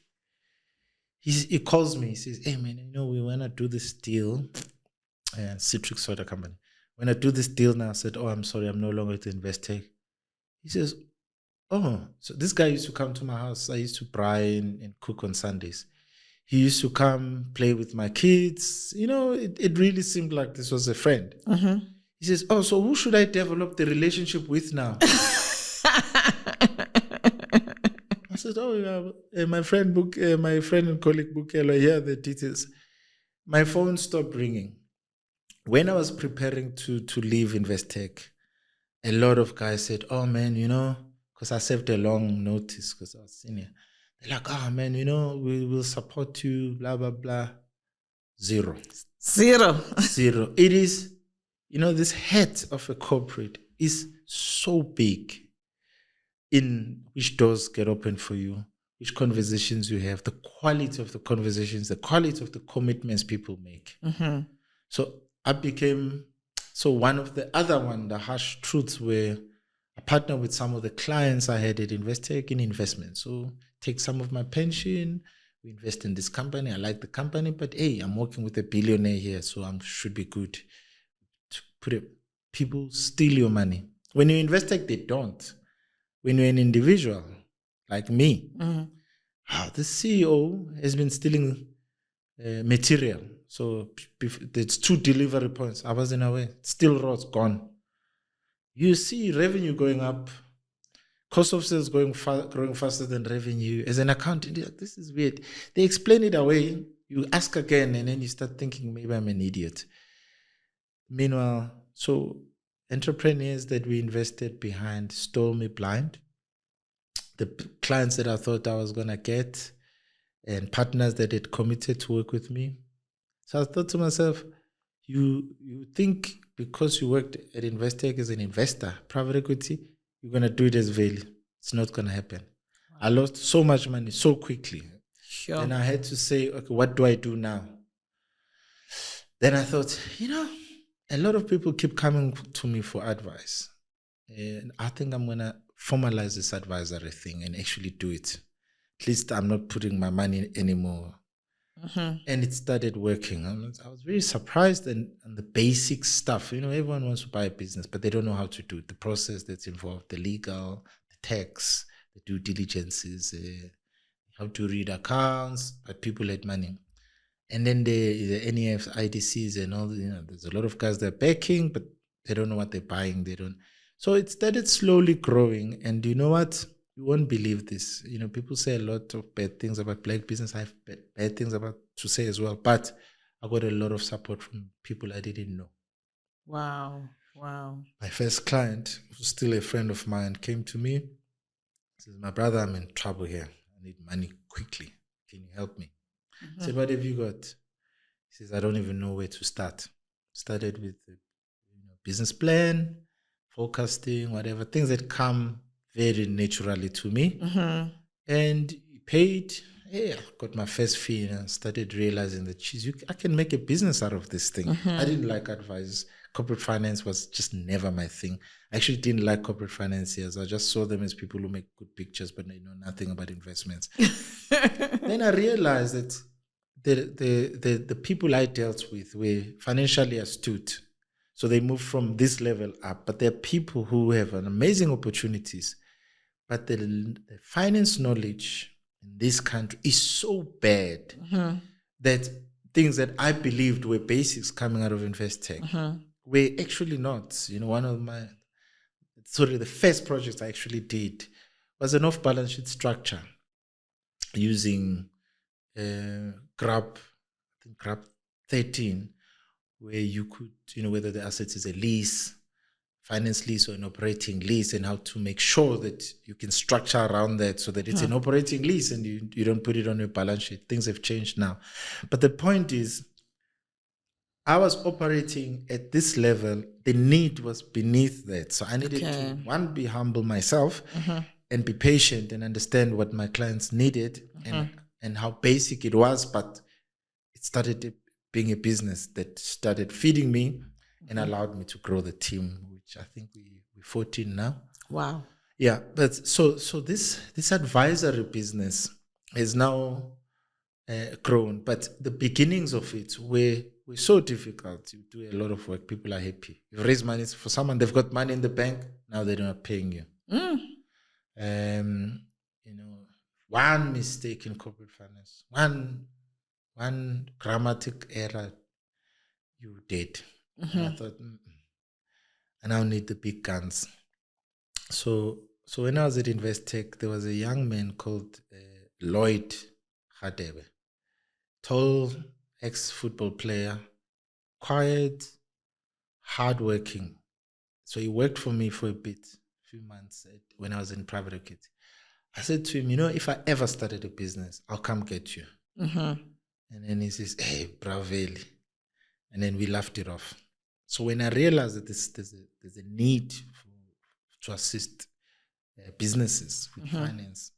He calls me. He says, hey, man, we want to do this deal. Citric Soda Company. When I do this deal now, I said, oh, I'm sorry, I'm no longer at Investec. He says, oh, so this guy used to come to my house. I used to braai and cook on Sundays. He used to come play with my kids. It really seemed like this was a friend. He says, oh, so who should I develop the relationship with now? I said, oh, yeah, my friend and colleague Bukelo, here are the details. My phone stopped ringing. When I was preparing to leave Investec, a lot of guys said, oh, man, because I served a long notice because I was senior. They're like, oh, man, we will support you, blah, blah, blah. Zero. It is, this head of a corporate is so big in which doors get open for you, which conversations you have, the quality of the conversations, the quality of the commitments people make. So I became, one of the harsh truths were I partnered with some of the clients I had at Investec in investment. So take some of my pension, we invest in this company. I like the company, but hey, I'm working with a billionaire here, so I should be good. To put it, people steal your money. When you invest tech, they don't. When you're an individual like me, the CEO has been stealing material. So there's 2 delivery points. I wasn't aware. Still rods gone. You see revenue going up, cost of sales growing faster than revenue. As an accountant, this is weird. They explain it away. You ask again, and then you start thinking, maybe I'm an idiot. Meanwhile, so entrepreneurs that we invested behind stole me blind. The clients that I thought I was going to get and partners that had committed to work with me. So I thought to myself, you think because you worked at Investec as an investor, private equity, you're going to do it as Veli. It's not going to happen. Wow. I lost so much money so quickly. Sure. Then I had to say, okay, what do I do now? Then I thought, a lot of people keep coming to me for advice. And I think I'm going to formalize this advisory thing and actually do it. At least I'm not putting my money anymore. And it started working. I was very surprised and the basic stuff. Everyone wants to buy a business, but they don't know how to do it. The process that's involved, the legal, the tax, the due diligences, how to read accounts, but people had money. And then the NEFs, IDCs and all, there's a lot of guys that are backing, but they don't know what they're buying. They don't. So it started slowly growing. And you know what? You won't believe this. People say a lot of bad things about black business. I have bad things to say as well. But I got a lot of support from people I didn't know. Wow. My first client, who's still a friend of mine, came to me. He says, my brother, I'm in trouble here. I need money quickly. Can you help me? I said, what have you got? He says, I don't even know where to start. Started with the business plan, forecasting, whatever, things that come very naturally to me. And he paid. I got my first fee and I started realizing that, I can make a business out of this thing. I didn't like advice. Corporate finance was just never my thing. I actually didn't like corporate financiers. I just saw them as people who make good pictures, but they know nothing about investments. Then I realized that the people I dealt with were financially astute. So they moved from this level up. But there are people who have an amazing opportunities. But the finance knowledge in this country is so bad that things that I believed were basics coming out of Investec were actually not. The first project I actually did was an off-balance sheet structure using GRAP 13, where you could, whether the asset is a lease, finance lease or an operating lease, and how to make sure that you can structure around that so that it's an operating lease and you don't put it on your balance sheet. Things have changed now. But the point is, I was operating at this level. The need was beneath that. So I needed to, one, be humble myself and be patient and understand what my clients needed and how basic it was. But it started being a business that started feeding me and allowed me to grow the team, which I think we're 14 now. Wow. Yeah, but so this advisory business has now grown, but the beginnings of it were so difficult. You do a lot of work, people are happy. You raise money for someone, they've got money in the bank, now they're not paying you. One mistake in corporate finance, one grammatic error, you did. And I thought, I now need the big guns. So when I was at Investec, there was a young man called Lloyd Hadebe, tall ex-football player, quiet, hardworking. So he worked for me for a few months when I was in private equity. I said to him, if I ever started a business, I'll come get you. And then he says, hey, bravo, Veli. And then we laughed it off. So when I realized that there's a need to assist businesses with finance,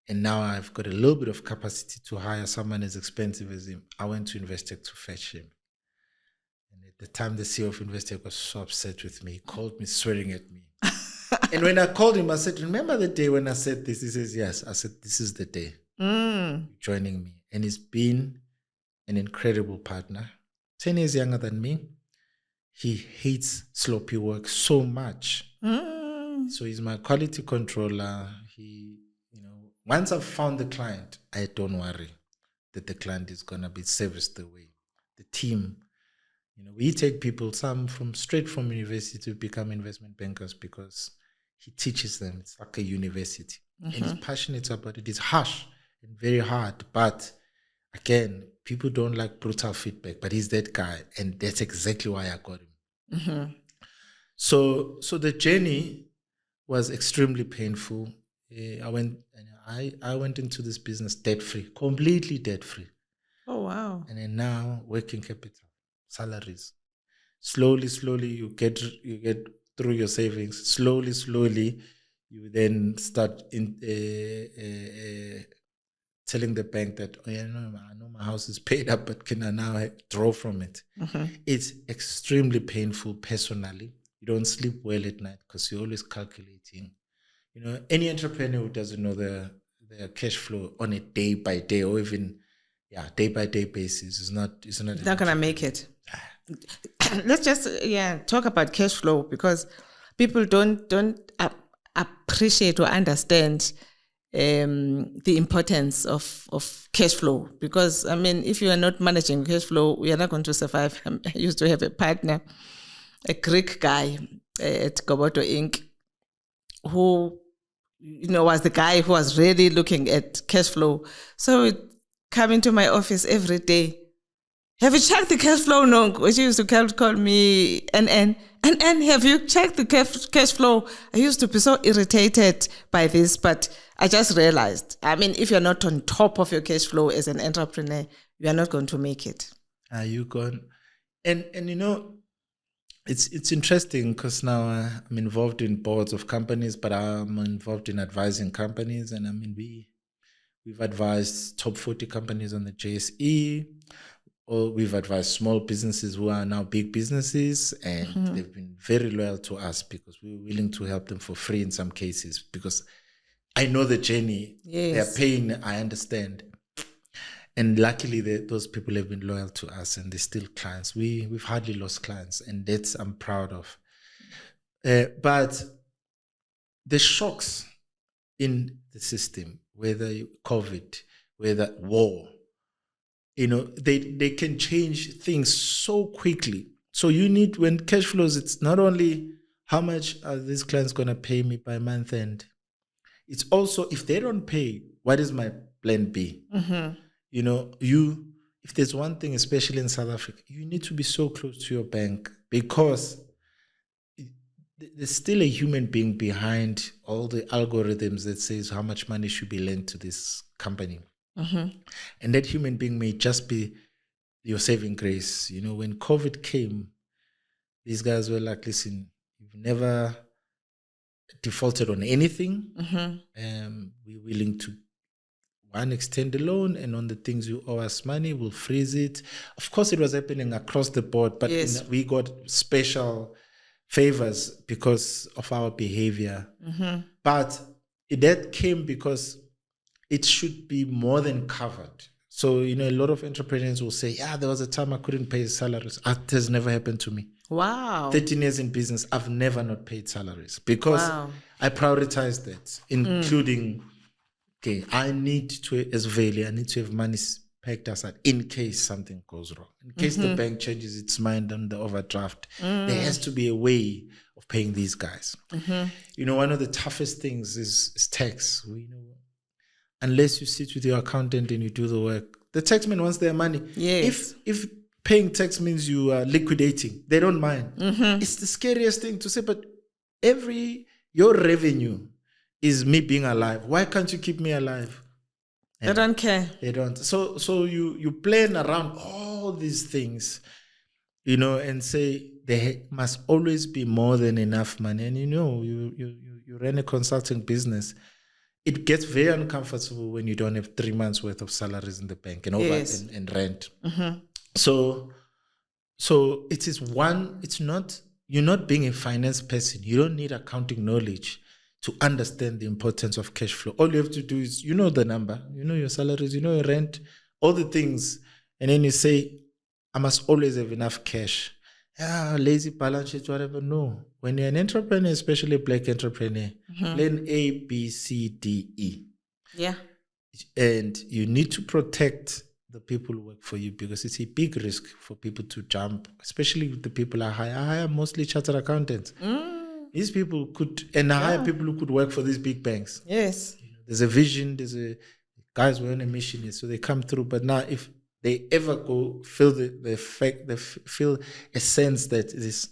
and now I've got a little bit of capacity to hire someone as expensive as him, I went to Investec to fetch him. And at the time, the CEO of Investec was so upset with me. He called me swearing at me. And when I called him, I said, remember the day when I said this? He says, yes. I said, this is the day. joining me. And he's been an incredible partner. 10 years younger than me. He hates sloppy work so much. So he's my quality controller. Once I've found the client, I don't worry that the client is going to be serviced the way. The team, we take people, some straight from university to become investment bankers because he teaches them. It's like a university. And he's passionate about it. It's harsh and very hard. But again, people don't like brutal feedback, but he's that guy. And that's exactly why I got him. So the journey was extremely painful. I went into this business debt-free, completely debt-free. Oh, wow. And then now working capital, salaries. Slowly, you get through your savings. Slowly, you then start telling the bank that, I know my house is paid up, but can I now draw from it? It's extremely painful personally. You don't sleep well at night because you're always calculating. Any entrepreneur who doesn't know their cash flow on a day by day or even day by day basis is not gonna make it. Let's just talk about cash flow, because people don't appreciate or understand the importance of cash flow. Because if you are not managing cash flow, we are not going to survive. I used to have a partner, a Greek guy at Mcobothi Inc., who was the guy who was really looking at cash flow. So he'd come into my office every day. Have you checked the cash flow? No. She used to call me, and have you checked the cash flow? I used to be so irritated by this, but I just realized, if you're not on top of your cash flow as an entrepreneur, you are not going to make it. Are you gone? And it's interesting because now I'm involved in boards of companies, but I'm involved in advising companies, and we've advised top 40 companies on the JSE. Or we've advised small businesses who are now big businesses, and they've been very loyal to us because we were willing to help them for free in some cases, because I know the journey. Yes. Their pain, I understand. And luckily, those people have been loyal to us, and they're still clients. We've hardly lost clients, and that's I'm proud of. But the shocks in the system, whether COVID, whether war, they can change things so quickly. So when cash flows, it's not only how much are these clients going to pay me by month end. It's also, if they don't pay, what is my plan B? If there's one thing, especially in South Africa, you need to be so close to your bank, because there's still a human being behind all the algorithms that says how much money should be lent to this company. And that human being may just be your saving grace. When COVID came, these guys were like, listen, you've never defaulted on anything. We're willing to, extend the loan, and on the things you owe us money, we'll freeze it. Of course, it was happening across the board, but yes, we got special favors because of our behavior. But that came because it should be more than covered. So, a lot of entrepreneurs will say, there was a time I couldn't pay salaries. That has never happened to me. Wow. 13 years in business, I've never not paid salaries because I prioritize that, including, I need to, as Veli, I need to have money packed aside in case something goes wrong. In case the bank changes its mind on the overdraft, there has to be a way of paying these guys. One of the toughest things is tax. Unless you sit with your accountant and you do the work, the taxman wants their money. Yes. If paying tax means you are liquidating, they don't mind. It's the scariest thing to say, but your revenue is me being alive. Why can't you keep me alive? They don't care. They don't. So you plan around all these things, and say there must always be more than enough money. And you run a consulting business. It gets very uncomfortable when you don't have 3 months worth of salaries in the bank and and rent. So it is it's not, you're not being a finance person. You don't need accounting knowledge. to understand the importance of cash flow. All you have to do is, you know the number, you know your salaries, you know your rent, all the things. And then you say, I must always have enough cash. Lazy balance sheet, whatever. No. When you're an entrepreneur, especially a black entrepreneur, plan A, B, C, D, E. Yeah. And you need to protect the people who work for you, because it's a big risk for people to jump, especially if the people are hire. I hire mostly chartered accountants. These people could, and I hire people who could work for these big banks. Yes. There's a vision, guys were on a mission, so they come through. But now if they ever go feel the fact, they feel a sense that this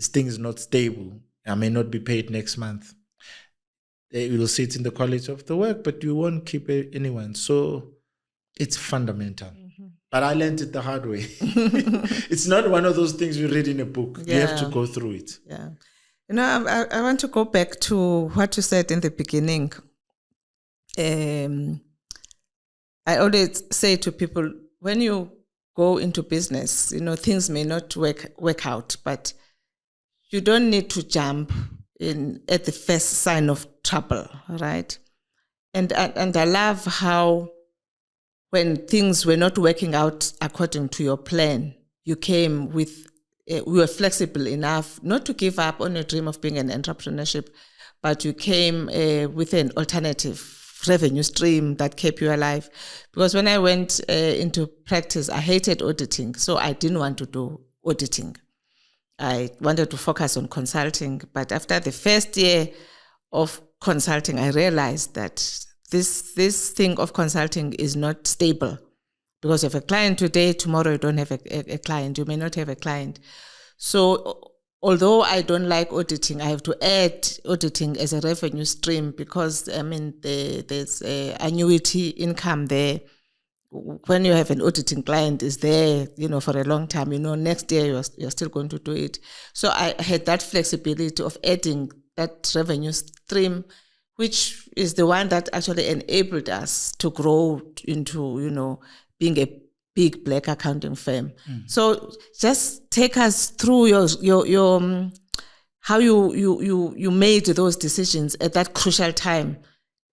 thing is not stable, I may not be paid next month, they will see it in the quality of the work, but you won't keep anyone. So it's fundamental. But I learned it the hard way. It's not one of those things you read in a book. You have to go through it. Yeah. You know, I want to go back to what you said in the beginning. I always say to people, when you go into business, you know, things may not work out, but you don't need to jump in at the first sign of trouble, right? And I love how when things were not working out according to your plan, you came with, we were flexible enough not to give up on your dream of being an entrepreneurship, but you came with an alternative revenue stream that kept you alive. Because when I went into practice, I hated auditing, so I didn't want to do auditing. I wanted to focus on consulting, but after the first year of consulting, I realized that this thing of consulting is not stable, because if a client today, tomorrow you don't have a client, you may not have a client. So although I don't like auditing, I have to add auditing as a revenue stream, because I mean there's annuity income there. When you have an auditing client is there, you know, for a long time, you know, next year you're still going to do it. So I had that flexibility of adding that revenue stream, which is the one that actually enabled us to grow into, you know, being a big black accounting firm. So just take us through your how you made those decisions at that crucial time,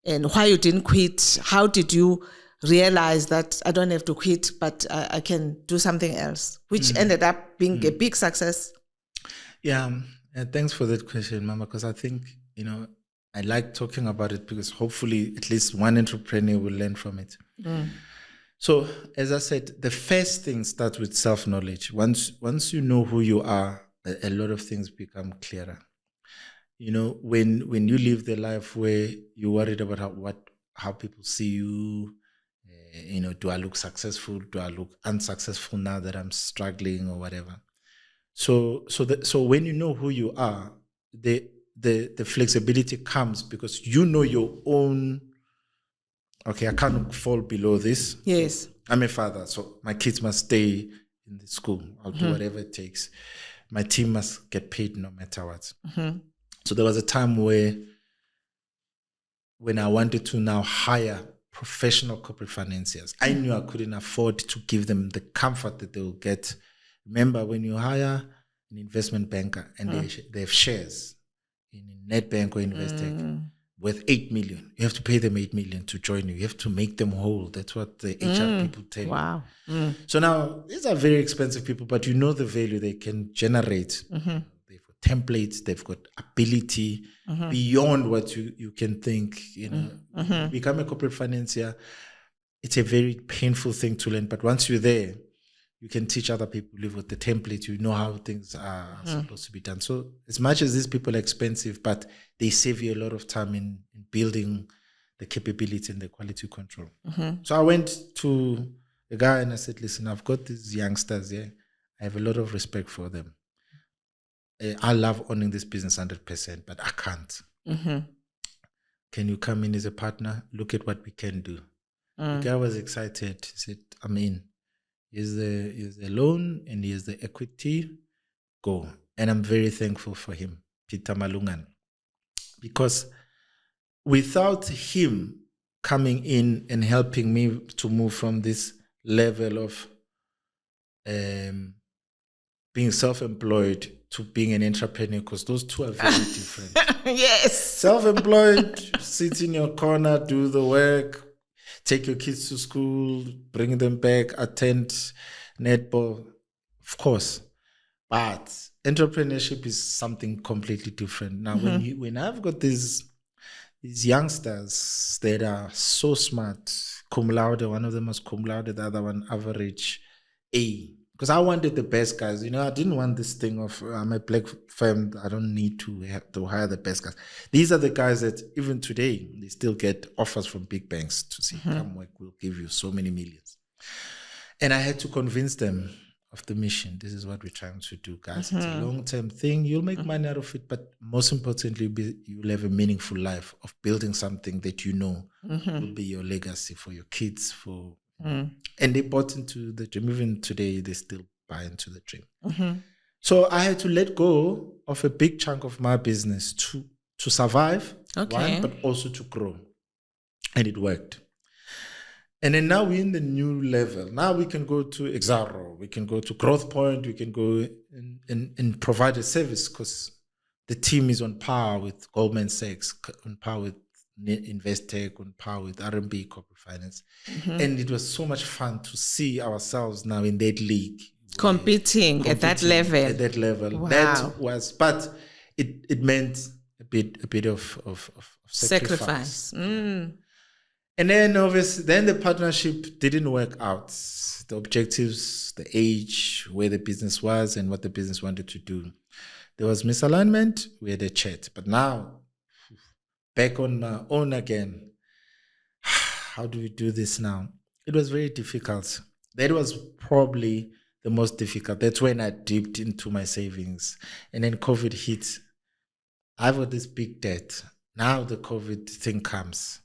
and why you didn't quit. How did you realize that I don't have to quit, but I can do something else, which ended up being a big success? Yeah, thanks for that question, Mama, because I think, you know, I like talking about it because hopefully at least one entrepreneur will learn from it. So, as I said, the first thing starts with self-knowledge. Once you know who you are, a lot of things become clearer. You know, when you live the life where you're worried about how people see you, you know, do I look successful? Do I look unsuccessful now that I'm struggling or whatever? So when you know who you are, the flexibility comes because you know your own. Okay, I can't fall below this. Yes. I'm a father, so my kids must stay in the school. I'll do whatever it takes. My team must get paid no matter what. So there was a time when I wanted to now hire professional corporate financiers. I knew I couldn't afford to give them the comfort that they will get. Remember, when you hire an investment banker and they have shares in Nedbank or Investec worth 8 million, you have to pay them 8 million to join you. You have to make them whole. That's what the HR people tell you. Wow. So now, these are very expensive people, but you know the value they can generate. They've got templates, they've got ability beyond what you can think. You know, become a corporate financier, it's a very painful thing to learn, but once you're there, you can teach other people, live with the template, you know how things are supposed to be done. So as much as these people are expensive, but they save you a lot of time in building the capability and the quality control. So I went to the guy and I said, listen, I've got these youngsters here. I have a lot of respect for them. I love owning this business 100%, but I can't. Can you come in as a partner? Look at what we can do. The guy was excited. He said, I'm in. Here's the loan and here's the equity. Go. And I'm very thankful for him, Peter Malungan. Because without him coming in and helping me to move from this level of being self-employed to being an entrepreneur, because those two are very different. Yes. Self-employed, sit in your corner, do the work, take your kids to school, bring them back, attend netball, of course. But entrepreneurship is something completely different. Now, when I've got these youngsters that are so smart, cum laude, one of them was cum laude, the other one average A. Because I wanted the best guys. I didn't want this thing of I'm a black firm, I don't need to have to hire the best guys. These are the guys that even today, they still get offers from big banks to say, come work, we'll give you so many millions. And I had to convince them of the mission. This is what we're trying to do, guys. It's a long-term thing. You'll make money out of it, but most importantly, you'll have a meaningful life of building something that will be your legacy for your kids, and they bought into the dream. Even today, they still buy into the dream. So I had to let go of a big chunk of my business to survive, one, but also to grow. And it worked. And then now we're in the new level. Now we can go to Exaro, we can go to Growth Point, we can go and provide a service, because the team is on par with Goldman Sachs, on par with Investec, on par with RMB Corporate Finance. And it was so much fun to see ourselves now in that league. Competing at that level. At that level. Wow. That was, but it meant a bit of sacrifice. And then obviously, the partnership didn't work out. The objectives, the age, where the business was and what the business wanted to do. There was misalignment, we had a chat. But now, back on my own again. How do we do this now? It was very difficult. That was probably the most difficult. That's when I dipped into my savings. And then COVID hit. I've got this big debt. Now the COVID thing comes.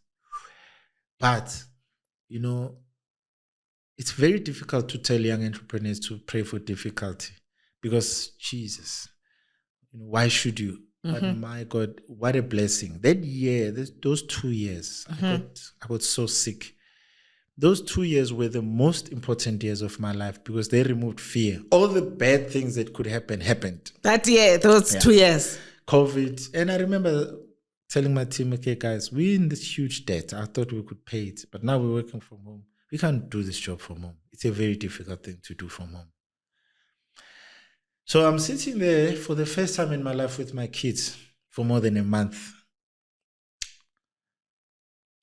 But, it's very difficult to tell young entrepreneurs to pray for difficulty, because Jesus, why should you? But my God, what a blessing. That year, those 2 years, I got so sick. Those 2 years were the most important years of my life, because they removed fear. All the bad things that could happen, happened. That year, those 2 years. COVID. And I remember telling my team, okay, guys, we're in this huge debt. I thought we could pay it, but now we're working from home. We can't do this job from home. It's a very difficult thing to do from home. So I'm sitting there for the first time in my life with my kids for more than a month.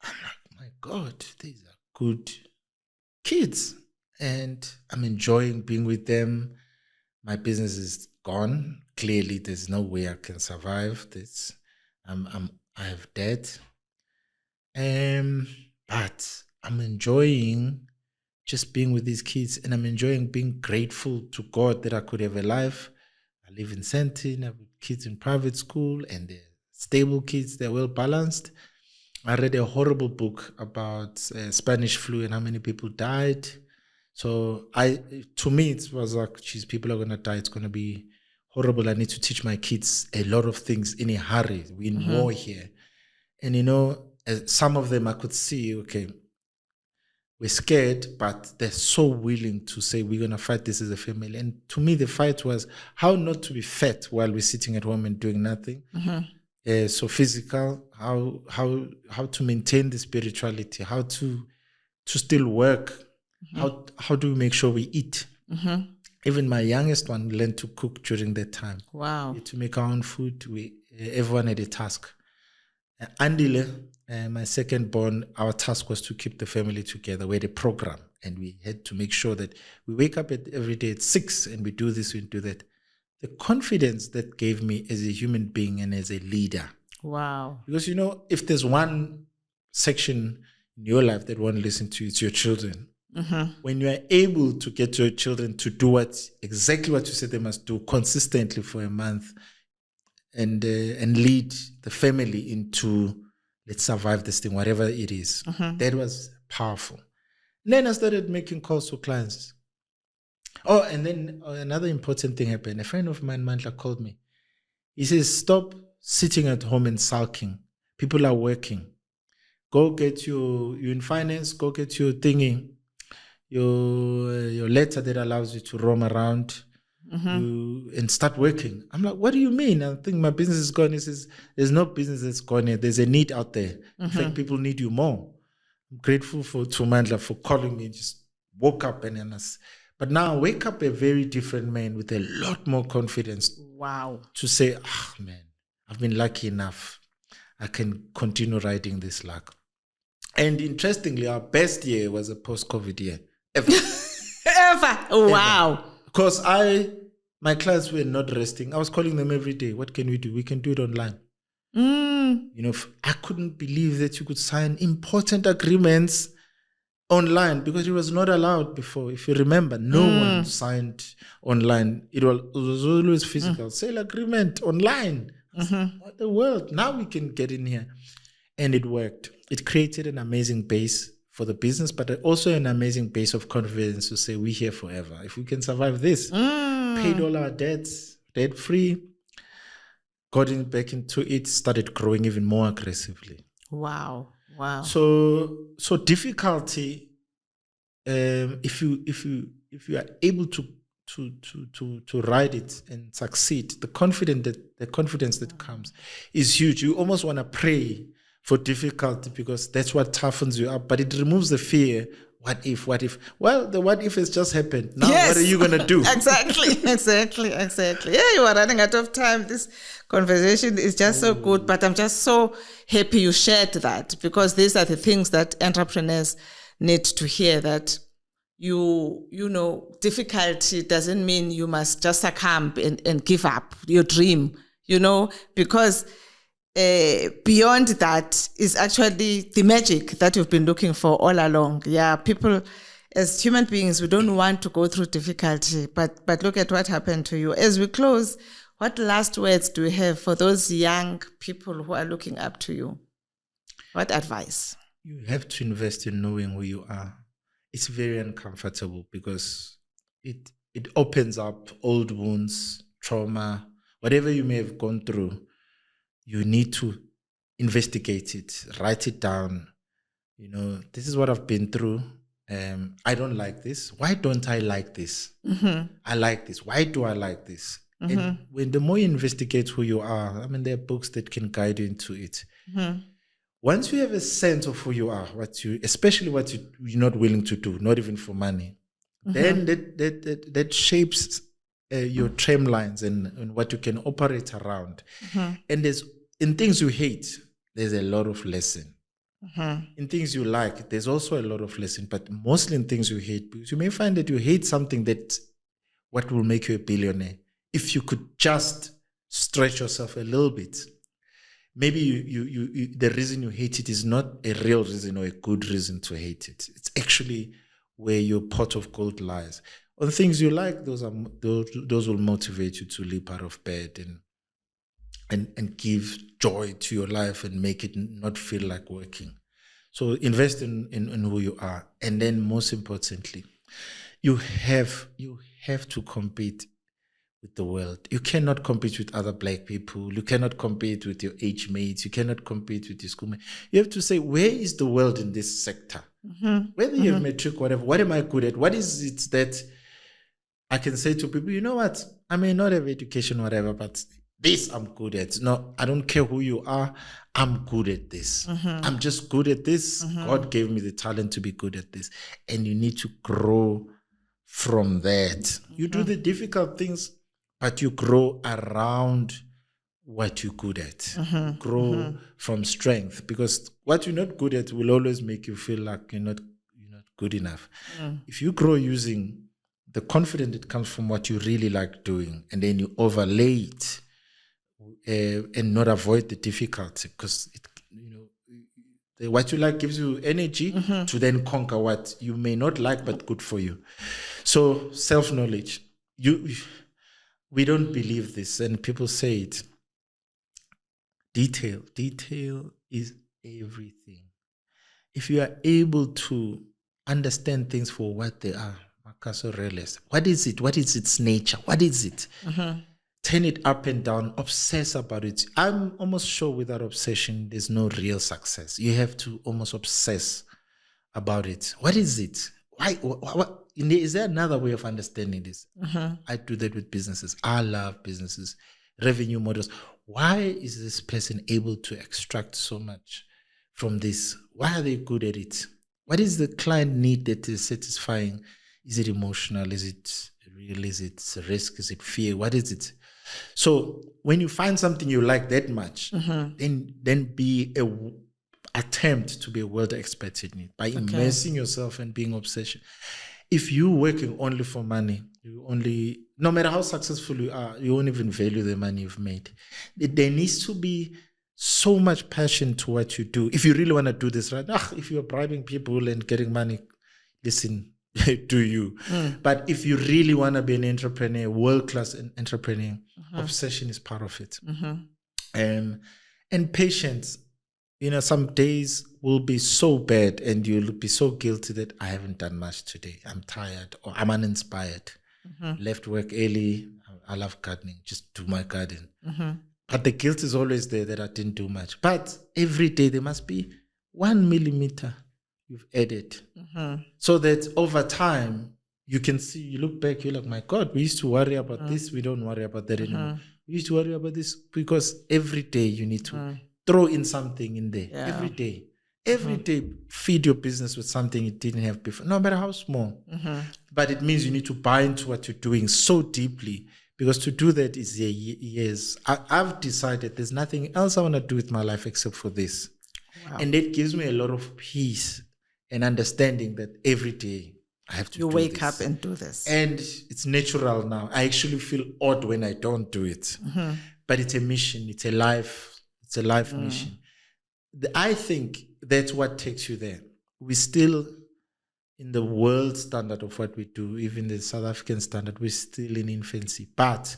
I'm like, my God, these are good kids. And I'm enjoying being with them. My business is gone. Clearly, there's no way I can survive this. I have debt. But I'm enjoying just being with these kids, and I'm enjoying being grateful to God that I could have a life. I live in Sentin, I have kids in private school, and they're stable kids, they're well balanced. I read a horrible book about Spanish flu and how many people died. So to me, it was like, geez, people are going to die. It's going to be horrible. I need to teach my kids a lot of things in a hurry. We're in war here. And, some of them I could see, okay, we're scared, but they're so willing to say, we're going to fight this as a family. And to me, the fight was how not to be fat while we're sitting at home and doing nothing. So physical, how to maintain the spirituality, how to still work. How do we make sure we eat? Even my youngest one learned to cook during that time. Wow. To make our own food, everyone had a task. Andile, my second born, our task was to keep the family together. We had a program, and we had to make sure that we wake up every day at 6 and we do this, we do that. The confidence that gave me as a human being and as a leader. Wow. Because, if there's one section in your life that won't listen to you, it's your children. When you are able to get your children to do exactly what you said they must do consistently for a month, and lead the family into, let's survive this thing, whatever it is. That was powerful. And then I started making calls to clients. Oh, and then another important thing happened. A friend of mine, Mandla, called me. He says, stop sitting at home and sulking. People are working. Go get you're in finance, go get your thingy, your letter that allows you to roam around. and start working. I'm like, what do you mean? I think my business is gone. He says, there's no business that's gone yet. There's a need out there. In fact, people need you more. I'm grateful to Mandla for calling me. Just woke up but now I wake up a very different man with a lot more confidence. Wow. To say, man, I've been lucky enough. I can continue riding this luck. And interestingly, our best year was a post-COVID year. Ever. Ever. Wow. Because my clients were not resting. I was calling them every day. What can we do? We can do it online. I couldn't believe that you could sign important agreements online because it was not allowed before. If you remember, no one signed online. It was always physical. Sale agreement online. What the world? Now we can get in here. And it worked. It created an amazing base for the business, but also an amazing base of confidence to say we're here forever. If we can survive this, paid all our debts, debt-free, got back into it, started growing even more aggressively. Wow. So difficulty, if you are able to ride it and succeed, the confidence that comes is huge. You almost want to pray for difficulty because that's what toughens you up, but it removes the fear. What if? Well, the what if has just happened. Now, What are you going to do? Exactly. Yeah, you are running out of time. This conversation is just so good, but I'm just so happy you shared that because these are the things that entrepreneurs need to hear, that difficulty doesn't mean you must just succumb and give up your dream, because beyond that is actually the magic that you've been looking for all along. Yeah, people, as human beings, we don't want to go through difficulty, but look at what happened to you. As we close, what last words do you have for those young people who are looking up to you? What advice? You have to invest in knowing who you are. It's very uncomfortable because it opens up old wounds, trauma, whatever you may have gone through. You need to investigate it, write it down. This is what I've been through. I don't like this. Why don't I like this? I like this. Why do I like this? And when the more you investigate who you are, there are books that can guide you into it. Once you have a sense of who you are, especially what you're not willing to do, not even for money, then that shapes your tramlines and what you can operate around. And in things you hate, there's a lot of lesson. In things you like, there's also a lot of lesson, but mostly in things you hate, because you may find that you hate something what will make you a billionaire. If you could just stretch yourself a little bit, maybe you the reason you hate it is not a real reason or a good reason to hate it. It's actually where your pot of gold lies. On things you like, those will motivate you to leap out of bed and give joy to your life and make it not feel like working. So invest in who you are. And then most importantly, you have to compete with the world. You cannot compete with other black people. You cannot compete with your age mates. You cannot compete with your schoolmates. You have to say, where is the world in this sector? Whether you have matric, whatever, what am I good at? What is it that I can say to people, you know what? I may not have education, whatever, but this I'm good at. No, I don't care who you are. I'm good at this. I'm just good at this. God gave me the talent to be good at this. And you need to grow from that. You do the difficult things, but you grow around what you're good at. Grow from strength, because what you're not good at will always make you feel like you're not good enough. If you grow using the confidence that comes from what you really like doing, and then you overlay it and not avoid the difficulty, because what you like gives you energy to then conquer what you may not like but good for you. So self-knowledge. We don't believe this, and people say it. Detail is everything. If you are able to understand things for what they are, what is it? What is its nature? What is it? Turn it up and down, obsess about it. I'm almost sure without obsession, there's no real success. You have to almost obsess about it. What is it? Why? What? is there another way of understanding this? I do that with businesses. I love businesses, revenue models. Why is this person able to extract so much from this? Why are they good at it? What is the client need that is satisfying? Is it emotional? Is it real? Is it risk? Is it fear? What is it? So when you find something you like that much, then attempt to be a world expert in it by immersing yourself and being obsession. If you're working only for money, no matter how successful you are, you won't even value the money you've made. There needs to be so much passion to what you do. If you really want to do this, right? If you're bribing people and getting money, listen, do you. But if you really want to be an entrepreneur, world-class entrepreneur, obsession is part of it. And patience. Some days will be so bad and you'll be so guilty that I haven't done much today. I'm tired or I'm uninspired. Left work early. I love gardening. Just do my garden. But the guilt is always there that I didn't do much. But every day there must be 1 millimeter you've added. So that over time, you can see, you look back, you're like, my God, we used to worry about this. We don't worry about that anymore. We used to worry about this because every day you need to throw in something in there. Every day. Every day, feed your business with something it didn't have before, no matter how small. But it means you need to buy into what you're doing so deeply, because to do that is years. I've decided there's nothing else I want to do with my life except for this. And that gives me a lot of peace and understanding that every day I have to do this. You wake up and do this. And it's natural now. I actually feel odd when I don't do it. But it's a mission. It's a life mission. I think that's what takes you there. We're still in the world standard of what we do, even the South African standard, we're still in infancy. But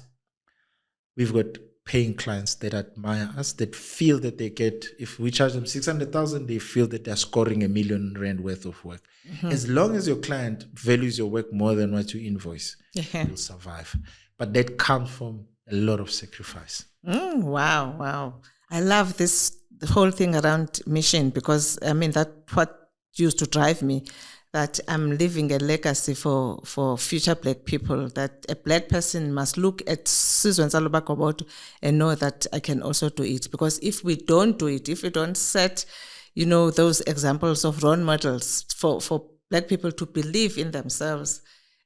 we've got paying clients that admire us, that feel that they get, if we charge them 600,000, they feel that they're scoring R1 million worth of work. As long as your client values your work more than what you invoice, you'll survive. But that comes from a lot of sacrifice. Wow. I love the whole thing around mission, because that's what used to drive me, that I'm leaving a legacy for future Black people, that a Black person must look at Veli Mcobothi and know that I can also do it. Because if we don't do it, if we don't set, those examples of role models for Black people to believe in themselves,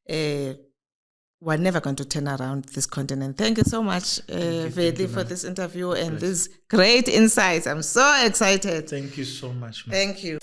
we're never going to turn around this continent. Thank you so much, Veli, for this interview and these great insights. I'm so excited. Thank you so much, man. Thank you.